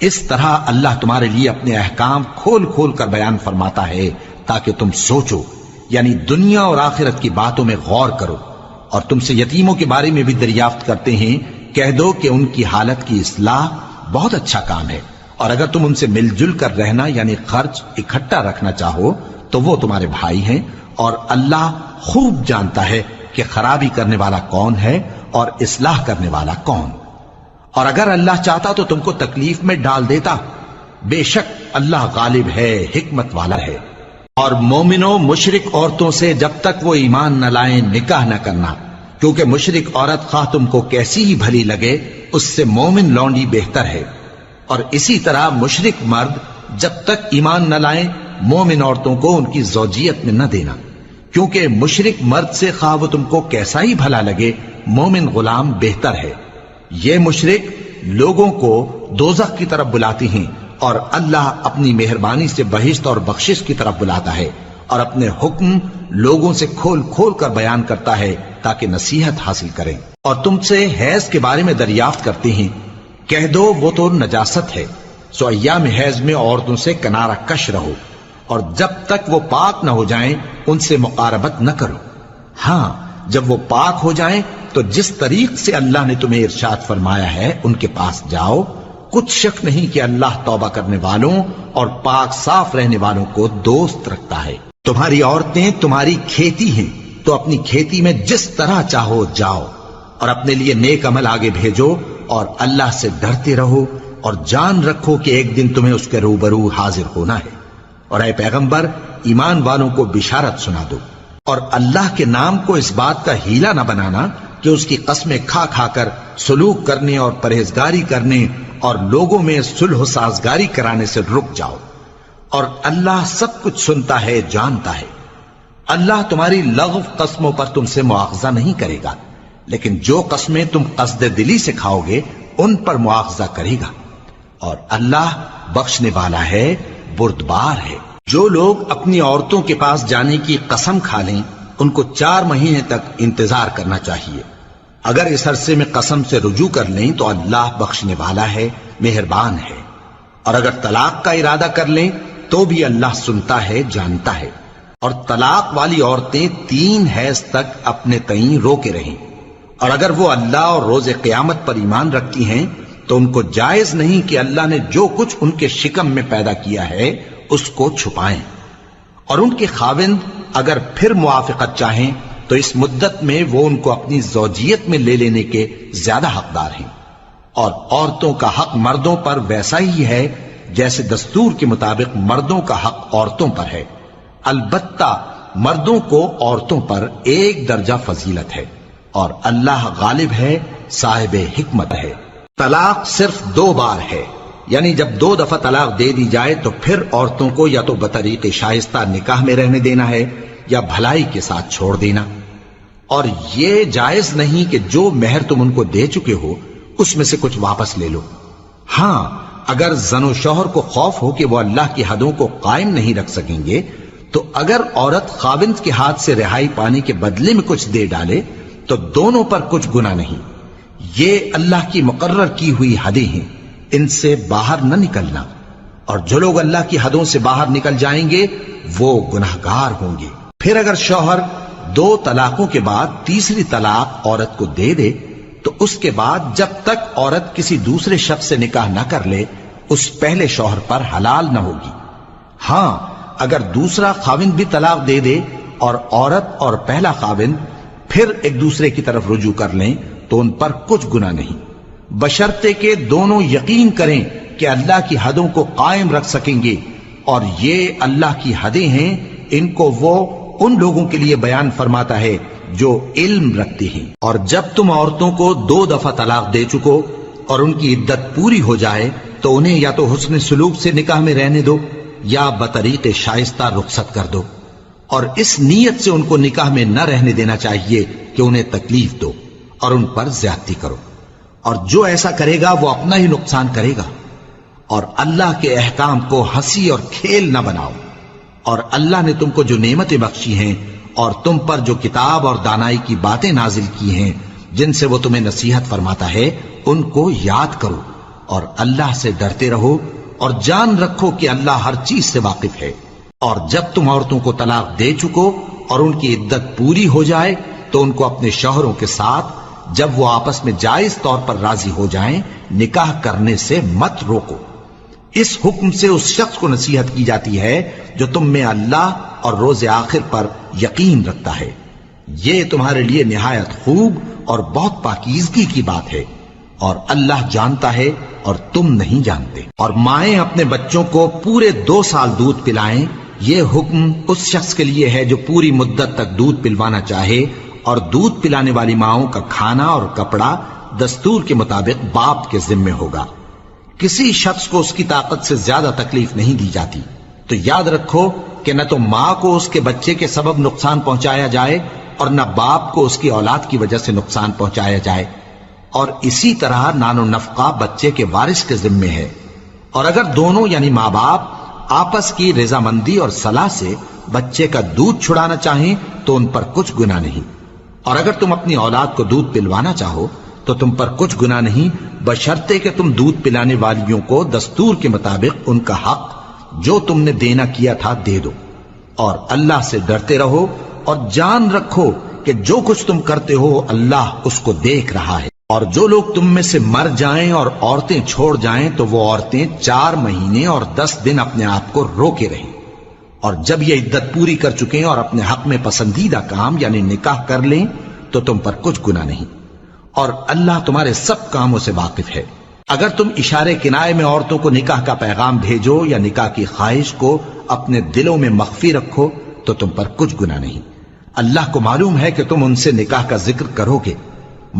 A: اس طرح اللہ تمہارے لیے اپنے احکام کھول کھول کر بیان فرماتا ہے تاکہ تم سوچو، یعنی دنیا اور آخرت کی باتوں میں غور کرو۔ اور تم سے یتیموں کے بارے میں بھی دریافت کرتے ہیں، کہہ دو کہ ان کی حالت کی اصلاح بہت اچھا کام ہے، اور اگر تم ان سے مل جل کر رہنا یعنی خرچ اکٹھا رکھنا چاہو تو وہ تمہارے بھائی ہیں، اور اللہ خوب جانتا ہے کہ خرابی کرنے والا کون ہے اور اصلاح کرنے والا کون۔ اور اگر اللہ چاہتا تو تم کو تکلیف میں ڈال دیتا، بے شک اللہ غالب ہے، حکمت والا ہے۔ اور مومنوں مشرک عورتوں سے جب تک وہ ایمان نہ لائیں نکاح نہ کرنا، کیونکہ مشرک عورت خواہ تم کو کیسی ہی بھلی لگے اس سے مومن لونڈی بہتر ہے، اور اسی طرح مشرک مرد جب تک ایمان نہ لائیں مومن عورتوں کو ان کی زوجیت میں نہ دینا، کیونکہ مشرک مرد سے خواہ وہ تم کو کیسا ہی بھلا لگے مومن غلام بہتر ہے۔ یہ مشرک لوگوں کو دوزخ کی طرف بلاتی ہیں، اور اللہ اپنی مہربانی سے بہشت اور بخشش کی طرف بلاتا ہے، اور اپنے حکم لوگوں سے کھول کھول کر بیان کرتا ہے تاکہ نصیحت حاصل کریں۔ اور تم سے حیض کے بارے میں دریافت کرتے ہیں، کہہ دو وہ تو نجاست ہے، سو ایام حیض میں عورتوں سے کنارہ کش رہو، اور جب تک وہ پاک نہ ہو جائیں ان سے مقاربت نہ کرو۔ ہاں جب وہ پاک ہو جائیں تو جس طریق سے اللہ نے تمہیں ارشاد فرمایا ہے ان کے پاس جاؤ، کچھ شک نہیں کہ اللہ توبہ کرنے والوں اور پاک صاف رہنے والوں کو دوست رکھتا ہے۔ تمہاری عورتیں تمہاری کھیتی ہیں، تو اپنی کھیتی میں جس طرح چاہو جاؤ، اور اپنے لیے نیک عمل آگے بھیجو، اور اللہ سے ڈرتے رہو، اور جان رکھو کہ ایک دن تمہیں اس کے روبرو حاضر ہونا ہے۔ اور اے پیغمبر ایمان والوں کو بشارت سنا دو، اور اللہ کے نام کو اس بات کا ہیلا نہ بنانا کہ اس کی قسمیں کھا کھا کر سلوک کرنے اور پرہیزگاری کرنے اور لوگوں میں صلح و سازگاری کرانے سے رک جاؤ، اور اللہ سب کچھ سنتا ہے جانتا ہے۔ اللہ تمہاری لغو قسموں پر تم سے مواخذہ نہیں کرے گا، لیکن جو قسمیں تم قصد دلی سے کھاؤ گے ان پر مواخذہ کرے گا، اور اللہ بخشنے والا ہے بردبار ہے۔ جو لوگ اپنی عورتوں کے پاس جانے کی قسم کھا لیں ان کو 4 مہینے تک انتظار کرنا چاہیے۔ اگر اس عرصے میں قسم سے رجوع کر لیں تو اللہ بخشنے والا ہے، مہربان ہے، اور اگر طلاق کا ارادہ کر لیں تو بھی اللہ سنتا ہے جانتا ہے۔ اور طلاق والی عورتیں 3 حیض تک اپنے تئیں روکے رہیں، اور اگر وہ اللہ اور روز قیامت پر ایمان رکھتی ہیں تو ان کو جائز نہیں کہ اللہ نے جو کچھ ان کے شکم میں پیدا کیا ہے اس کو چھپائیں، اور ان کے خاوند اگر پھر موافقت چاہیں تو اس مدت میں وہ ان کو اپنی زوجیت میں لے لینے کے زیادہ حقدار ہیں۔ اور عورتوں کا حق مردوں پر ویسا ہی ہے جیسے دستور کے مطابق مردوں کا حق عورتوں پر ہے، البتہ مردوں کو عورتوں پر 1 درجہ فضیلت ہے، اور اللہ غالب ہے، صاحب حکمت ہے۔ طلاق صرف 2 بار ہے، یعنی جب 2 دفعہ طلاق دے دی جائے تو پھر عورتوں کو یا تو بطریق شائستہ نکاح میں رہنے دینا ہے یا بھلائی کے ساتھ چھوڑ دینا، اور یہ جائز نہیں کہ جو مہر تم ان کو دے چکے ہو اس میں سے کچھ واپس لے لو۔ ہاں اگر زن و شوہر کو خوف ہو کہ وہ اللہ کی حدوں کو قائم نہیں رکھ سکیں گے تو اگر عورت خاوند کے ہاتھ سے رہائی پانے کے بدلے میں کچھ دے ڈالے تو دونوں پر کچھ گناہ نہیں۔ یہ اللہ کی مقرر کی ہوئی حدیں ہیں، ان سے باہر نہ نکلنا، اور جو لوگ اللہ کی حدوں سے باہر نکل جائیں گے وہ گناہگار ہوں گے۔ پھر اگر شوہر 2 طلاقوں کے بعد تیسری طلاق عورت کو دے دے تو اس کے بعد جب تک عورت کسی دوسرے شخص سے نکاح نہ کر لے اس پہلے شوہر پر حلال نہ ہوگی۔ ہاں اگر دوسرا خاوند بھی طلاق دے دے اور عورت اور پہلا خاوند پھر ایک دوسرے کی طرف رجوع کر لیں تو ان پر کچھ گناہ نہیں، بشرطے کہ دونوں یقین کریں کہ اللہ کی حدوں کو قائم رکھ سکیں گے، اور یہ اللہ کی حدیں ہیں، ان کو وہ ان لوگوں کے لیے بیان فرماتا ہے جو علم رکھتے ہیں۔ اور جب تم عورتوں کو 2 دفعہ طلاق دے چکو اور ان کی عدت پوری ہو جائے تو انہیں یا تو حسن سلوک سے نکاح میں رہنے دو یا بطریق شائستہ رخصت کر دو، اور اس نیت سے ان کو نکاح میں نہ رہنے دینا چاہیے کہ انہیں تکلیف دو اور ان پر زیادتی کرو، اور جو ایسا کرے گا وہ اپنا ہی نقصان کرے گا۔ اور اللہ کے احکام کو ہنسی اور کھیل نہ بناؤ، اور اللہ نے تم کو جو نعمتیں بخشی ہیں اور تم پر جو کتاب اور دانائی کی باتیں نازل کی ہیں جن سے وہ تمہیں نصیحت فرماتا ہے ان کو یاد کرو، اور اللہ سے ڈرتے رہو، اور جان رکھو کہ اللہ ہر چیز سے واقف ہے۔ اور جب تم عورتوں کو طلاق دے چکو اور ان کی عدت پوری ہو جائے تو ان کو اپنے شوہروں کے ساتھ جب وہ آپس میں جائز طور پر راضی ہو جائیں نکاح کرنے سے مت روکو۔ اس حکم سے اس شخص کو نصیحت کی جاتی ہے جو تم میں اللہ اور روز آخر پر یقین رکھتا ہے، یہ تمہارے لیے نہایت خوب اور بہت پاکیزگی کی بات ہے، اور اللہ جانتا ہے اور تم نہیں جانتے۔ اور مائیں اپنے بچوں کو پورے 2 سال دودھ پلائیں یہ حکم اس شخص کے لیے ہے جو پوری مدت تک دودھ پلوانا چاہے، اور دودھ پلانے والی ماؤں کا کھانا اور کپڑا دستور کے مطابق باپ کے ذمے ہوگا۔ کسی شخص کو اس کی طاقت سے زیادہ تکلیف نہیں دی جاتی، تو یاد رکھو کہ نہ تو ماں کو اس کے بچے کے سبب نقصان پہنچایا جائے اور نہ باپ کو اس کی اولاد کی وجہ سے نقصان پہنچایا جائے، اور اسی طرح نان و نفقہ بچے کے وارث کے ذمے ہے۔ اور اگر دونوں یعنی ماں باپ آپس کی رضامندی اور صلاح سے بچے کا دودھ چھڑانا چاہیں تو ان پر کچھ گناہ نہیں، اور اگر تم اپنی اولاد کو دودھ پلوانا چاہو تو تم پر کچھ گناہ نہیں، بشرطے کہ تم دودھ پلانے والیوں کو دستور کے مطابق ان کا حق جو تم نے دینا کیا تھا دے دو، اور اللہ سے ڈرتے رہو اور جان رکھو کہ جو کچھ تم کرتے ہو اللہ اس کو دیکھ رہا ہے۔ اور جو لوگ تم میں سے مر جائیں اور عورتیں چھوڑ جائیں تو وہ عورتیں 4 مہینے اور 10 دن اپنے آپ کو روکے رہیں، اور جب یہ عدت پوری کر چکیں اور اپنے حق میں پسندیدہ کام یعنی نکاح کر لیں تو تم پر کچھ گناہ نہیں، اور اللہ تمہارے سب کاموں سے واقف ہے۔ اگر تم اشارے کنائے میں عورتوں کو نکاح کا پیغام بھیجو یا نکاح کی خواہش کو اپنے دلوں میں مخفی رکھو تو تم پر کچھ گناہ نہیں۔ اللہ کو معلوم ہے کہ تم ان سے نکاح کا ذکر کرو گے،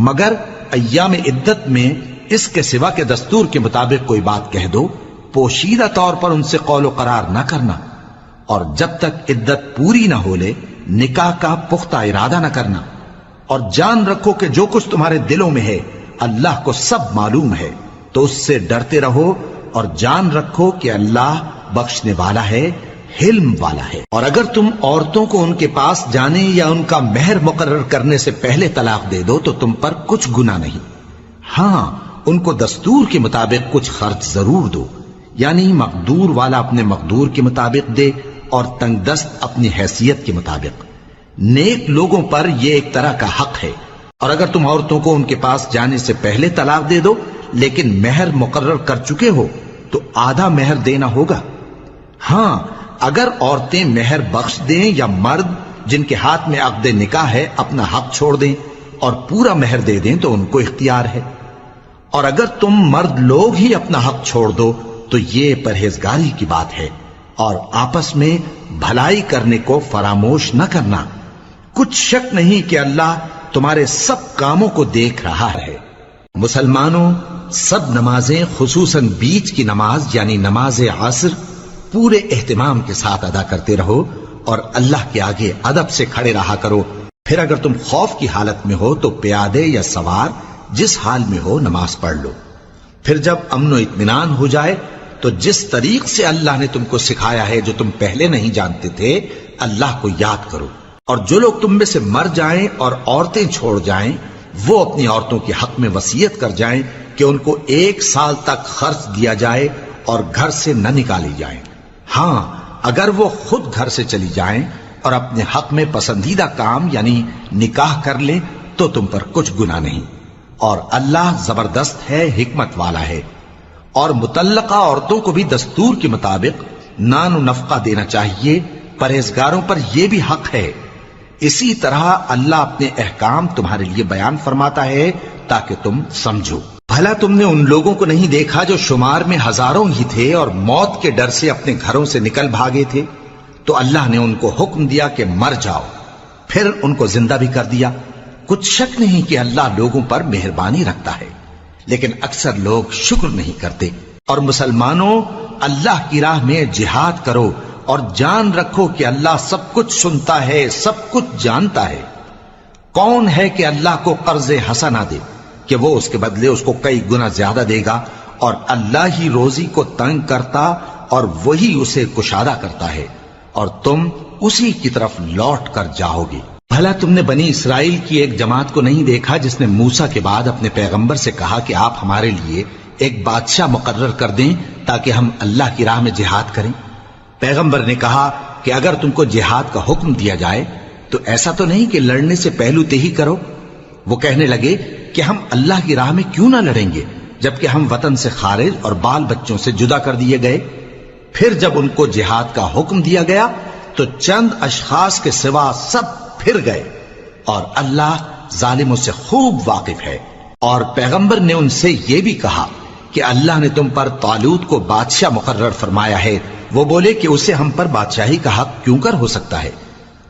A: مگر ایام عدت میں اس کے سوا کے دستور کے مطابق کوئی بات کہہ دو، پوشیدہ طور پر ان سے قول و قرار نہ کرنا، اور جب تک عدت پوری نہ ہو لے نکاح کا پختہ ارادہ نہ کرنا، اور جان رکھو کہ جو کچھ تمہارے دلوں میں ہے اللہ کو سب معلوم ہے، تو اس سے ڈرتے رہو اور جان رکھو کہ اللہ بخشنے والا ہے، حلم والا ہے۔ اور اگر تم عورتوں کو ان کے پاس جانے یا ان کا مہر مقرر کرنے سے پہلے طلاق دے دو تو تم پر کچھ گناہ نہیں، ہاں ان کو دستور کے مطابق کچھ خرچ ضرور دو، یعنی مقدور والا اپنے مقدور کے مطابق دے اور تنگ دست اپنی حیثیت کے مطابق۔ نیک لوگوں پر یہ ایک طرح کا حق ہے۔ اور اگر تم عورتوں کو ان کے پاس جانے سے پہلے طلاق دے دو لیکن مہر مقرر کر چکے ہو تو آدھا مہر دینا ہوگا۔ ہاں اگر عورتیں مہر بخش دیں یا مرد جن کے ہاتھ میں عقد نکاح ہے اپنا حق چھوڑ دیں اور پورا مہر دے دیں تو ان کو اختیار ہے۔ اور اگر تم مرد لوگ ہی اپنا حق چھوڑ دو تو یہ پرہیزگاری کی بات ہے، اور آپس میں بھلائی کرنے کو فراموش نہ کرنا۔ کچھ شک نہیں کہ اللہ تمہارے سب کاموں کو دیکھ رہا ہے۔ مسلمانوں، سب نمازیں خصوصاً بیچ کی نماز یعنی نماز عصر پورے اہتمام کے ساتھ ادا کرتے رہو اور اللہ کے آگے ادب سے کھڑے رہا کرو۔ پھر اگر تم خوف کی حالت میں ہو تو پیادے یا سوار جس حال میں ہو نماز پڑھ لو۔ پھر جب امن و اطمینان ہو جائے تو جس طریق سے اللہ نے تم کو سکھایا ہے جو تم پہلے نہیں جانتے تھے اللہ کو یاد کرو۔ اور جو لوگ تم میں سے مر جائیں اور عورتیں چھوڑ جائیں وہ اپنی عورتوں کے حق میں وصیت کر جائیں کہ ان کو 1 سال تک خرچ دیا جائے اور گھر سے نہ نکالی جائیں۔ ہاں اگر وہ خود گھر سے چلی جائیں اور اپنے حق میں پسندیدہ کام یعنی نکاح کر لیں تو تم پر کچھ گناہ نہیں، اور اللہ زبردست ہے، حکمت والا ہے۔ اور مطلقہ عورتوں کو بھی دستور کے مطابق نان و نفقہ دینا چاہیے، پرہیزگاروں پر یہ بھی حق ہے۔ اسی طرح اللہ اپنے احکام تمہارے لیے بیان فرماتا ہے تاکہ تم سمجھو۔ بھلا تم نے ان لوگوں کو نہیں دیکھا جو شمار میں ہزاروں ہی تھے اور موت کے ڈر سے اپنے گھروں سے نکل بھاگے تھے؟ تو اللہ نے ان کو حکم دیا کہ مر جاؤ، پھر ان کو زندہ بھی کر دیا۔ کچھ شک نہیں کہ اللہ لوگوں پر مہربانی رکھتا ہے، لیکن اکثر لوگ شکر نہیں کرتے۔ اور مسلمانوں، اللہ کی راہ میں جہاد کرو اور جان رکھو کہ اللہ سب کچھ سنتا ہے، سب کچھ جانتا ہے۔ کون ہے کہ اللہ کو قرض حسنہ دے کہ وہ اس کے بدلے اس کو کئی گنا زیادہ دے گا؟ اور اللہ ہی روزی کو تنگ کرتا اور وہی اسے کشادہ کرتا ہے، اور تم اسی کی طرف لوٹ کر جاؤ گے۔ بھلا تم نے بنی اسرائیل کی ایک جماعت کو نہیں دیکھا جس نے موسیٰ کے بعد اپنے پیغمبر سے کہا کہ آپ ہمارے لیے ایک بادشاہ مقرر کر دیں تاکہ ہم اللہ کی راہ میں جہاد کریں؟ پیغمبر نے کہا کہ اگر تم کو جہاد کا حکم دیا جائے تو ایسا تو نہیں کہ لڑنے سے پہلو تہی کرو۔ وہ کہنے لگے کہ ہم اللہ کی راہ میں کیوں نہ لڑیں گے جبکہ ہم وطن سے خارج اور بال بچوں سے جدا کر دیے گئے۔ پھر جب ان کو جہاد کا حکم دیا گیا تو چند اشخاص کے سوا سب پھر گئے، اور اللہ ظالموں سے خوب واقف ہے۔ اور پیغمبر نے ان سے یہ بھی کہا کہ اللہ نے تم پر طالوت کو بادشاہ مقرر فرمایا ہے، وہ بولے کہ اسے ہم پر بادشاہی کا حق کیوں کر ہو سکتا ہے؟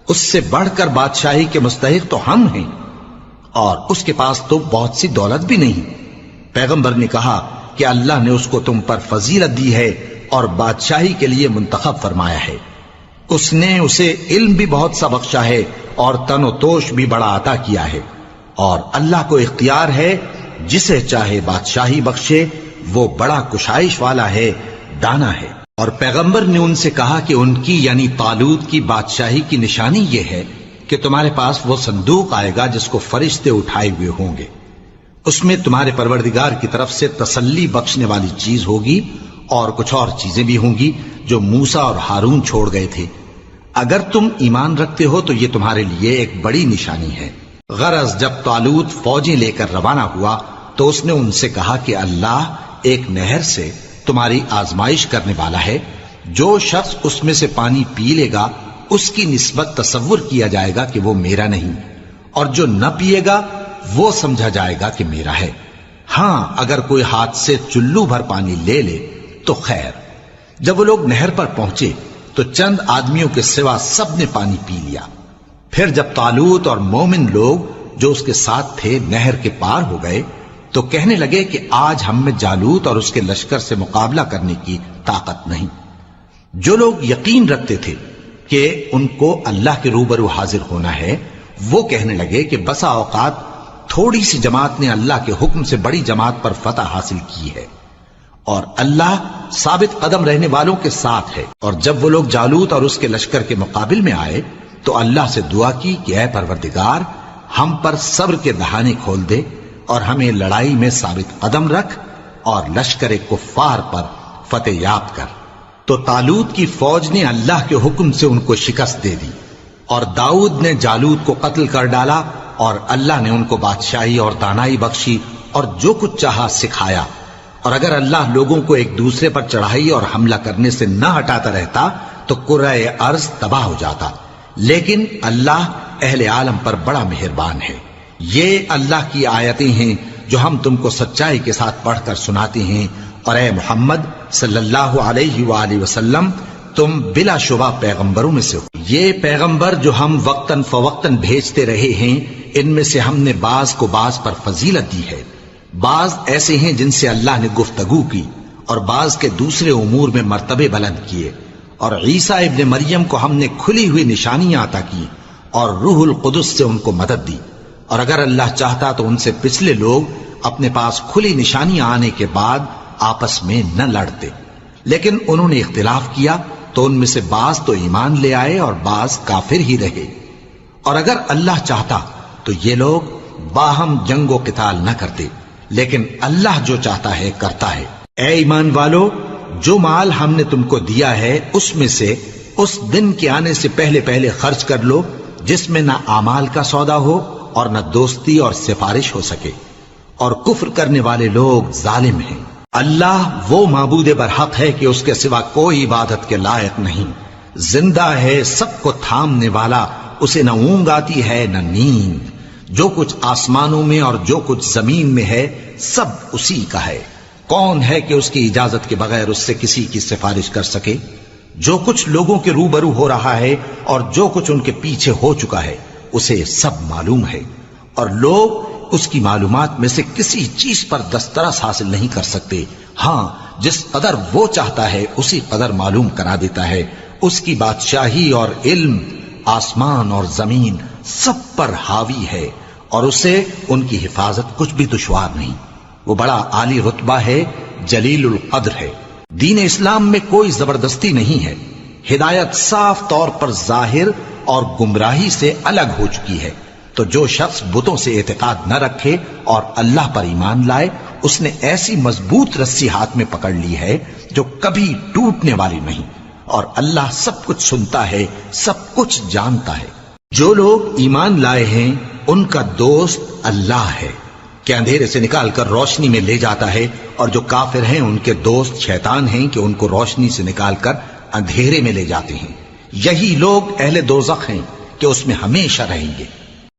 A: اس سے بڑھ کر بادشاہی کے مستحق تو ہم ہیں، اور اس کے پاس تو بہت سی دولت بھی نہیں۔ پیغمبر نے کہا کہ اللہ نے اس کو تم پر فضیلت دی ہے اور بادشاہی کے لیے منتخب فرمایا ہے۔ اس نے اسے علم بھی بہت سا بخشا ہے اور تن و توش بھی بڑا عطا کیا ہے، اور اللہ کو اختیار ہے جسے چاہے بادشاہی بخشے، وہ بڑا کشائش والا ہے، دانا ہے۔ اور پیغمبر نے ان سے کہا کہ ان کی یعنی طالوت کی بادشاہی کی نشانی یہ ہے کہ تمہارے پاس وہ صندوق آئے گا جس کو فرشتے اٹھائے ہوئے ہوں گے، اس میں تمہارے پروردگار کی طرف سے تسلی بخشنے والی چیز ہوگی اور کچھ اور چیزیں بھی ہوں گی جو موسیٰ اور ہارون چھوڑ گئے تھے۔ اگر تم ایمان رکھتے ہو تو یہ تمہارے لیے ایک بڑی نشانی ہے۔ غرض جب طالوت فوجیں لے کر روانہ ہوا تو اس نے ان سے کہا کہ اللہ ایک نہر سے تمہاری آزمائش کرنے والا ہے، جو شخص اس میں سے پانی پی لے گا اس کی نسبت تصور کیا جائے گا کہ وہ میرا نہیں، اور جو نہ پیے گا وہ سمجھا جائے گا کہ میرا ہے۔ ہاں اگر کوئی ہاتھ سے چلو بھر پانی لے لے تو خیر۔ جب وہ لوگ نہر پر پہنچے تو چند آدمیوں کے سوا سب نے پانی پی لیا۔ پھر جب طالوت اور مومن لوگ جو اس کے ساتھ تھے نہر کے پار ہو گئے تو کہنے لگے کہ آج ہم میں جالوت اور اس کے لشکر سے مقابلہ کرنے کی طاقت نہیں۔ جو لوگ یقین رکھتے تھے کہ ان کو اللہ کے روبرو حاضر ہونا ہے، وہ کہنے لگے کہ بسا اوقات تھوڑی سی جماعت نے اللہ کے حکم سے بڑی جماعت پر فتح حاصل کی ہے، اور اللہ ثابت قدم رہنے والوں کے ساتھ ہے۔ اور جب وہ لوگ جالوت اور اس کے لشکر کے مقابل میں آئے تو اللہ سے دعا کی کہ اے پروردگار، ہم پر صبر کے دہانے کھول دے اور ہمیں لڑائی میں ثابت قدم رکھ اور لشکر کفار پر فتح یاب کر۔ تو طالوت کی فوج نے اللہ کے حکم سے ان کو شکست دے دی، اور داؤد نے جالوت کو قتل کر ڈالا، اور اللہ نے ان کو بادشاہی اور دانائی بخشی اور جو کچھ چاہا سکھایا۔ اور اگر اللہ لوگوں کو ایک دوسرے پر چڑھائی اور حملہ کرنے سے نہ ہٹاتا رہتا تو کرۂ ارض تباہ ہو جاتا، لیکن اللہ اہل عالم پر بڑا مہربان ہے۔ یہ اللہ کی آیتیں ہیں جو ہم تم کو سچائی کے ساتھ پڑھ کر سناتے ہیں، اور اے محمد صلی اللہ علیہ وآلہ وسلم تم بلا شبہ پیغمبروں میں سے ہو۔ یہ پیغمبر جو ہم وقتاً فوقتاً بھیجتے رہے ہیں، ان میں سے ہم نے بعض کو بعض پر فضیلت دی ہے۔ بعض ایسے ہیں جن سے اللہ نے گفتگو کی، اور بعض کے دوسرے امور میں مرتبے بلند کیے۔ اور عیسیٰ ابن مریم کو ہم نے کھلی ہوئی نشانیاں عطا کی اور روح القدس سے ان کو مدد دی، اور اگر اللہ چاہتا تو ان سے پچھلے لوگ اپنے پاس کھلی نشانیاں آنے کے بعد آپس میں نہ لڑتے، لیکن انہوں نے اختلاف کیا تو ان میں سے بعض تو ایمان لے آئے اور بعض کافر ہی رہے۔ اور اگر اللہ چاہتا تو یہ لوگ باہم جنگ و قتال نہ کرتے، لیکن اللہ جو چاہتا ہے کرتا ہے۔ اے ایمان والو، جو مال ہم نے تم کو دیا ہے اس میں سے اس دن کے آنے سے پہلے پہلے خرچ کر لو جس میں نہ اعمال کا سودا ہو اور نہ دوستی اور سفارش ہو سکے، اور کفر کرنے والے لوگ ظالم ہیں۔ اللہ وہ معبود برحق ہے کہ اس کے سوا کوئی عبادت کے لائق نہیں، زندہ ہے، سب کو تھامنے والا، اسے نہ اونگ آتی ہے نہ نیند۔ جو کچھ آسمانوں میں اور جو کچھ زمین میں ہے سب اسی کا ہے۔ کون ہے کہ اس کی اجازت کے بغیر اس سے کسی کی سفارش کر سکے؟ جو کچھ لوگوں کے روبرو ہو رہا ہے اور جو کچھ ان کے پیچھے ہو چکا ہے اسے سب معلوم ہے، اور لوگ اس کی معلومات میں سے کسی چیز پر دسترس حاصل نہیں کر سکتے۔ ہاں جس قدر وہ چاہتا ہے اسی قدر معلوم کرا دیتا ہے۔ اس کی بادشاہی اور علم آسمان اور زمین سب پر حاوی ہے، اور اسے ان کی حفاظت کچھ بھی دشوار نہیں۔ وہ بڑا عالی رتبہ ہے، جلیل القدر ہے۔ دین اسلام میں کوئی زبردستی نہیں ہے، ہدایت صاف طور پر ظاہر اور گمراہی سے الگ ہو چکی ہے۔ تو جو شخص بتوں سے اعتقاد نہ رکھے اور اللہ پر ایمان لائے، اس نے ایسی مضبوط رسی ہاتھ میں پکڑ لی ہے جو کبھی ٹوٹنے والی نہیں، اور اللہ سب کچھ سنتا ہے، سب کچھ جانتا ہے۔ جو لوگ ایمان لائے ہیں ان کا دوست اللہ ہے کہ اندھیرے سے نکال کر روشنی میں لے جاتا ہے، اور جو کافر ہیں ان کے دوست شیطان ہیں کہ ان کو روشنی سے نکال کر اندھیرے میں لے جاتے ہیں۔ یہی لوگ اہل دوزخ ہیں کہ اس میں ہمیشہ رہیں گے۔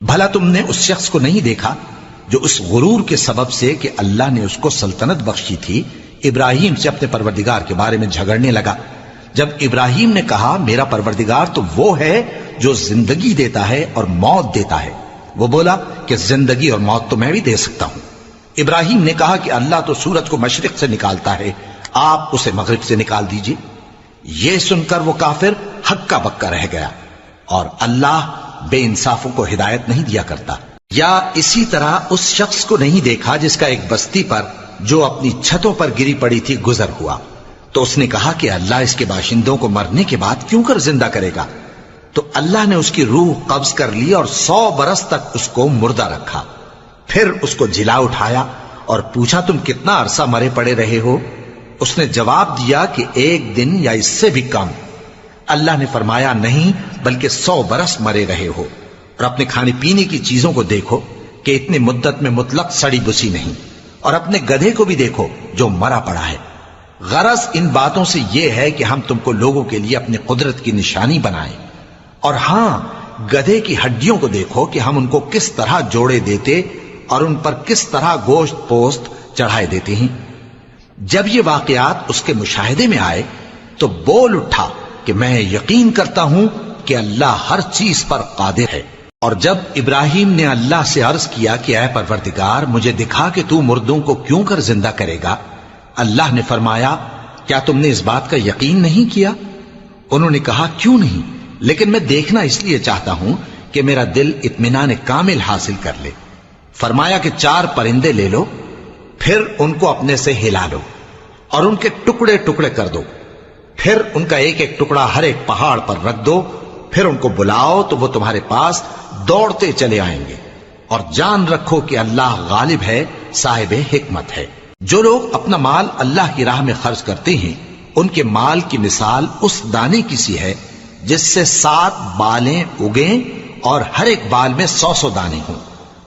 A: بھلا تم نے اس شخص کو نہیں دیکھا جو اس غرور کے سبب سے کہ اللہ نے اس کو سلطنت بخشی تھی ابراہیم سے اپنے پروردگار کے بارے میں جھگڑنے لگا، جب ابراہیم نے کہا میرا پروردگار تو وہ ہے جو زندگی دیتا ہے اور موت دیتا ہے، وہ بولا کہ زندگی اور موت تو میں بھی دے سکتا ہوں۔ ابراہیم نے کہا کہ اللہ تو سورج کو مشرق سے نکالتا ہے، آپ اسے مغرب سے نکال دیجئے۔ یہ سن کر وہ کافر ہکا بکا رہ گیا، اور اللہ بے انصافوں کو ہدایت نہیں دیا کرتا۔ یا اسی طرح اس شخص کو نہیں دیکھا جس کا ایک بستی پر جو اپنی چھتوں پر گری پڑی تھی گزر ہوا، تو اس نے کہا کہ اللہ اس کے باشندوں کو مرنے کے بعد کیوں کر زندہ کرے گا؟ تو اللہ نے اس کی روح قبض کر لی اور 100 برس تک اس کو مردہ رکھا، پھر اس کو جلا اٹھایا اور پوچھا تم کتنا عرصہ مرے پڑے رہے ہو؟ اس نے جواب دیا کہ 1 دن یا اس سے بھی کم۔ اللہ نے فرمایا نہیں بلکہ 100 برس مرے رہے ہو، اور اپنے کھانے پینے کی چیزوں کو دیکھو کہ اتنی مدت میں مطلق سڑی بسی نہیں، اور اپنے گدھے کو بھی دیکھو جو مرا پڑا ہے۔ غرض ان باتوں سے یہ ہے کہ ہم تم کو لوگوں کے لیے اپنی قدرت کی نشانی بنائیں، اور ہاں گدھے کی ہڈیوں کو دیکھو کہ ہم ان کو کس طرح جوڑے دیتے اور ان پر کس طرح گوشت پوست چڑھائے دیتے ہیں۔ جب یہ واقعات اس کے مشاہدے میں آئے تو بول اٹھا کہ میں یقین کرتا ہوں کہ اللہ ہر چیز پر قادر ہے۔ اور جب ابراہیم نے اللہ سے عرض کیا کہ اے پروردگار مجھے دکھا کہ تو مردوں کو کیوں کر زندہ کرے گا، اللہ نے فرمایا کیا تم نے اس بات کا یقین نہیں کیا؟ انہوں نے کہا کیوں نہیں، لیکن میں دیکھنا اس لیے چاہتا ہوں کہ میرا دل اطمینان کامل حاصل کر لے۔ فرمایا کہ 4 پرندے لے لو، پھر ان کو اپنے سے ہلا لو اور ان کے ٹکڑے ٹکڑے کر دو، پھر ان کا ایک ایک ٹکڑا ہر ایک پہاڑ پر رکھ دو، پھر ان کو بلاؤ تو وہ تمہارے پاس دوڑتے چلے آئیں گے، اور جان رکھو کہ اللہ غالب ہے، صاحب حکمت ہے۔ جو لوگ اپنا مال اللہ کی راہ میں خرچ کرتے ہیں ان کے مال کی مثال اس دانے کی سی ہے جس سے 7 بالیں اگیں اور ہر ایک بال میں 100 دانے ہوں،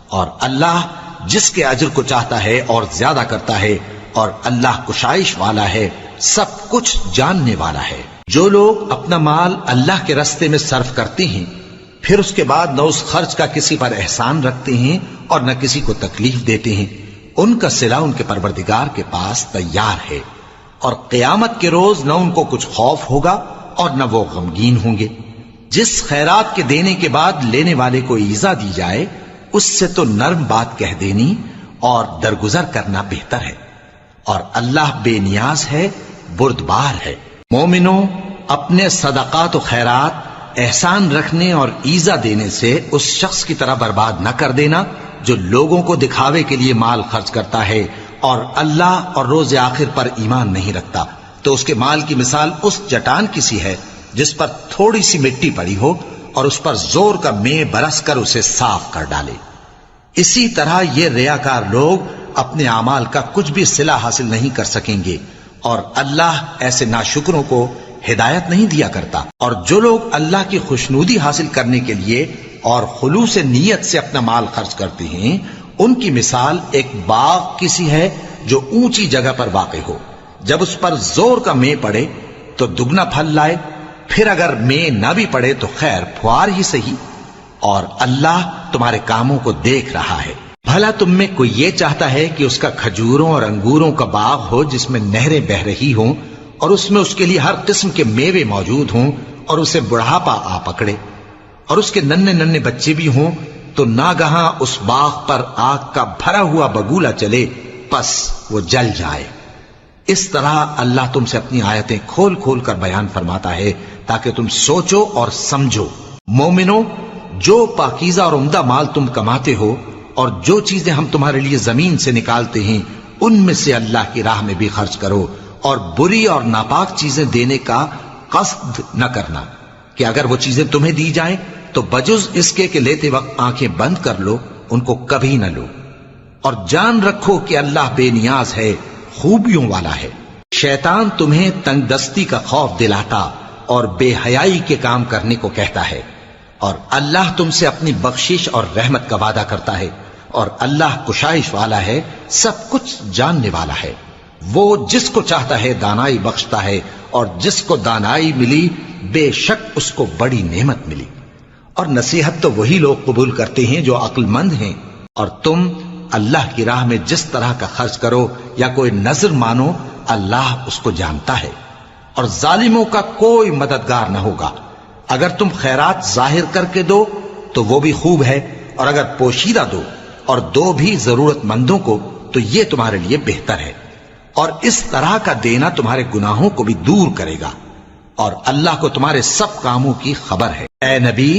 A: اور اللہ جس کے اجر کو چاہتا ہے اور زیادہ کرتا ہے، اور اللہ کشائش والا ہے، سب کچھ جاننے والا ہے۔ جو لوگ اپنا مال اللہ کے راستے میں صرف کرتے ہیں پھر اس کے بعد نہ اس خرچ کا کسی پر احسان رکھتے ہیں اور نہ کسی کو تکلیف دیتے ہیں، ان کا صلہ ان کے پروردگار کے پاس تیار ہے، اور قیامت کے روز نہ ان کو کچھ خوف ہوگا اور نہ وہ غمگین ہوں گے۔ جس خیرات کے دینے کے بعد لینے والے کو ایذا دی جائے اس سے تو نرم بات کہہ دینی اور درگزر کرنا بہتر ہے، اور اللہ بے نیاز ہے، بردبار ہے۔ مومنوں، اپنے صدقات و خیرات احسان رکھنے اور ایذا دینے سے اس شخص کی طرح برباد نہ کر دینا جو لوگوں کو دکھاوے کے لیے مال خرچ کرتا ہے اور اللہ اور روز آخر پر ایمان نہیں رکھتا، تو اس کے مال کی مثال اس چٹان کی سی ہے جس پر تھوڑی سی مٹی پڑی ہو اور اس پر زور کا مے برس کر اسے صاف کر ڈالے۔ اسی طرح یہ ریاکار لوگ اپنے اعمال کا کچھ بھی صلہ حاصل نہیں کر سکیں گے، اور اللہ ایسے ناشکروں کو ہدایت نہیں دیا کرتا۔ اور جو لوگ اللہ کی خوشنودی حاصل کرنے کے لیے اور خلوص نیت سے اپنا مال خرچ کرتے ہیں ان کی مثال ایک باغ کی سی ہے جو اونچی جگہ پر واقع ہو، جب اس پر زور کا مے پڑے تو دگنا پھل لائے، پھر اگر مے نہ بھی پڑے تو خیر پھوار ہی صحیح، اور اللہ تمہارے کاموں کو دیکھ رہا ہے۔ بھلا تم میں کوئی یہ چاہتا ہے کہ اس کا کھجوروں اور انگوروں کا باغ ہو جس میں نہریں بہ رہی ہوں اور اس میں اس کے لیے ہر قسم کے میوے موجود ہوں، اور اسے بڑھاپا آ پکڑے اور اس کے ننھے ننھے بچے بھی ہوں، تو ناگہاں اس باغ پر آگ کا بھرا ہوا بگولا چلے، پس وہ جل جائے۔ اس طرح اللہ تم سے اپنی آیتیں کھول کھول کر بیان فرماتا ہے تاکہ تم سوچو اور سمجھو۔ مومنو، جو پاکیزہ اور عمدہ مال تم کماتے ہو اور جو چیزیں ہم تمہارے لیے زمین سے نکالتے ہیں ان میں سے اللہ کی راہ میں بھی خرچ کرو، اور بری اور ناپاک چیزیں دینے کا قصد نہ کرنا کہ اگر وہ چیزیں تمہیں دی جائیں تو بجز اس کے کہ لیتے وقت آنکھیں بند کر لو، ان کو کبھی نہ لو، اور جان رکھو کہ اللہ بے نیاز ہے، خوبیوں والا ہے۔ شیطان تمہیں تنگ دستی کا خوف دلاتا اور بے حیائی کے کام کرنے کو کہتا ہے، اور اللہ تم سے اپنی بخشش اور رحمت کا وعدہ کرتا ہے، اور اللہ کشائش والا ہے، سب کچھ جاننے والا ہے۔ وہ جس کو چاہتا ہے دانائی بخشتا ہے، اور جس کو دانائی ملی بے شک اس کو بڑی نعمت ملی۔ اور نصیحت تو وہی لوگ قبول کرتے ہیں جو عقل مند ہیں، اور تم اللہ کی راہ میں جس طرح کا خرچ کرو یا کوئی نظر مانو اللہ اس کو جانتا ہے۔ اور ظالموں کا کوئی مددگار نہ ہوگا۔ اگر تم خیرات ظاہر کر کے دو تو وہ بھی خوب ہے، اور اگر پوشیدہ دو اور دو بھی ضرورت مندوں کو تو یہ تمہارے لیے بہتر ہے، اور اس طرح کا دینا تمہارے گناہوں کو بھی دور کرے گا، اور اللہ کو تمہارے سب کاموں کی خبر ہے۔ اے نبی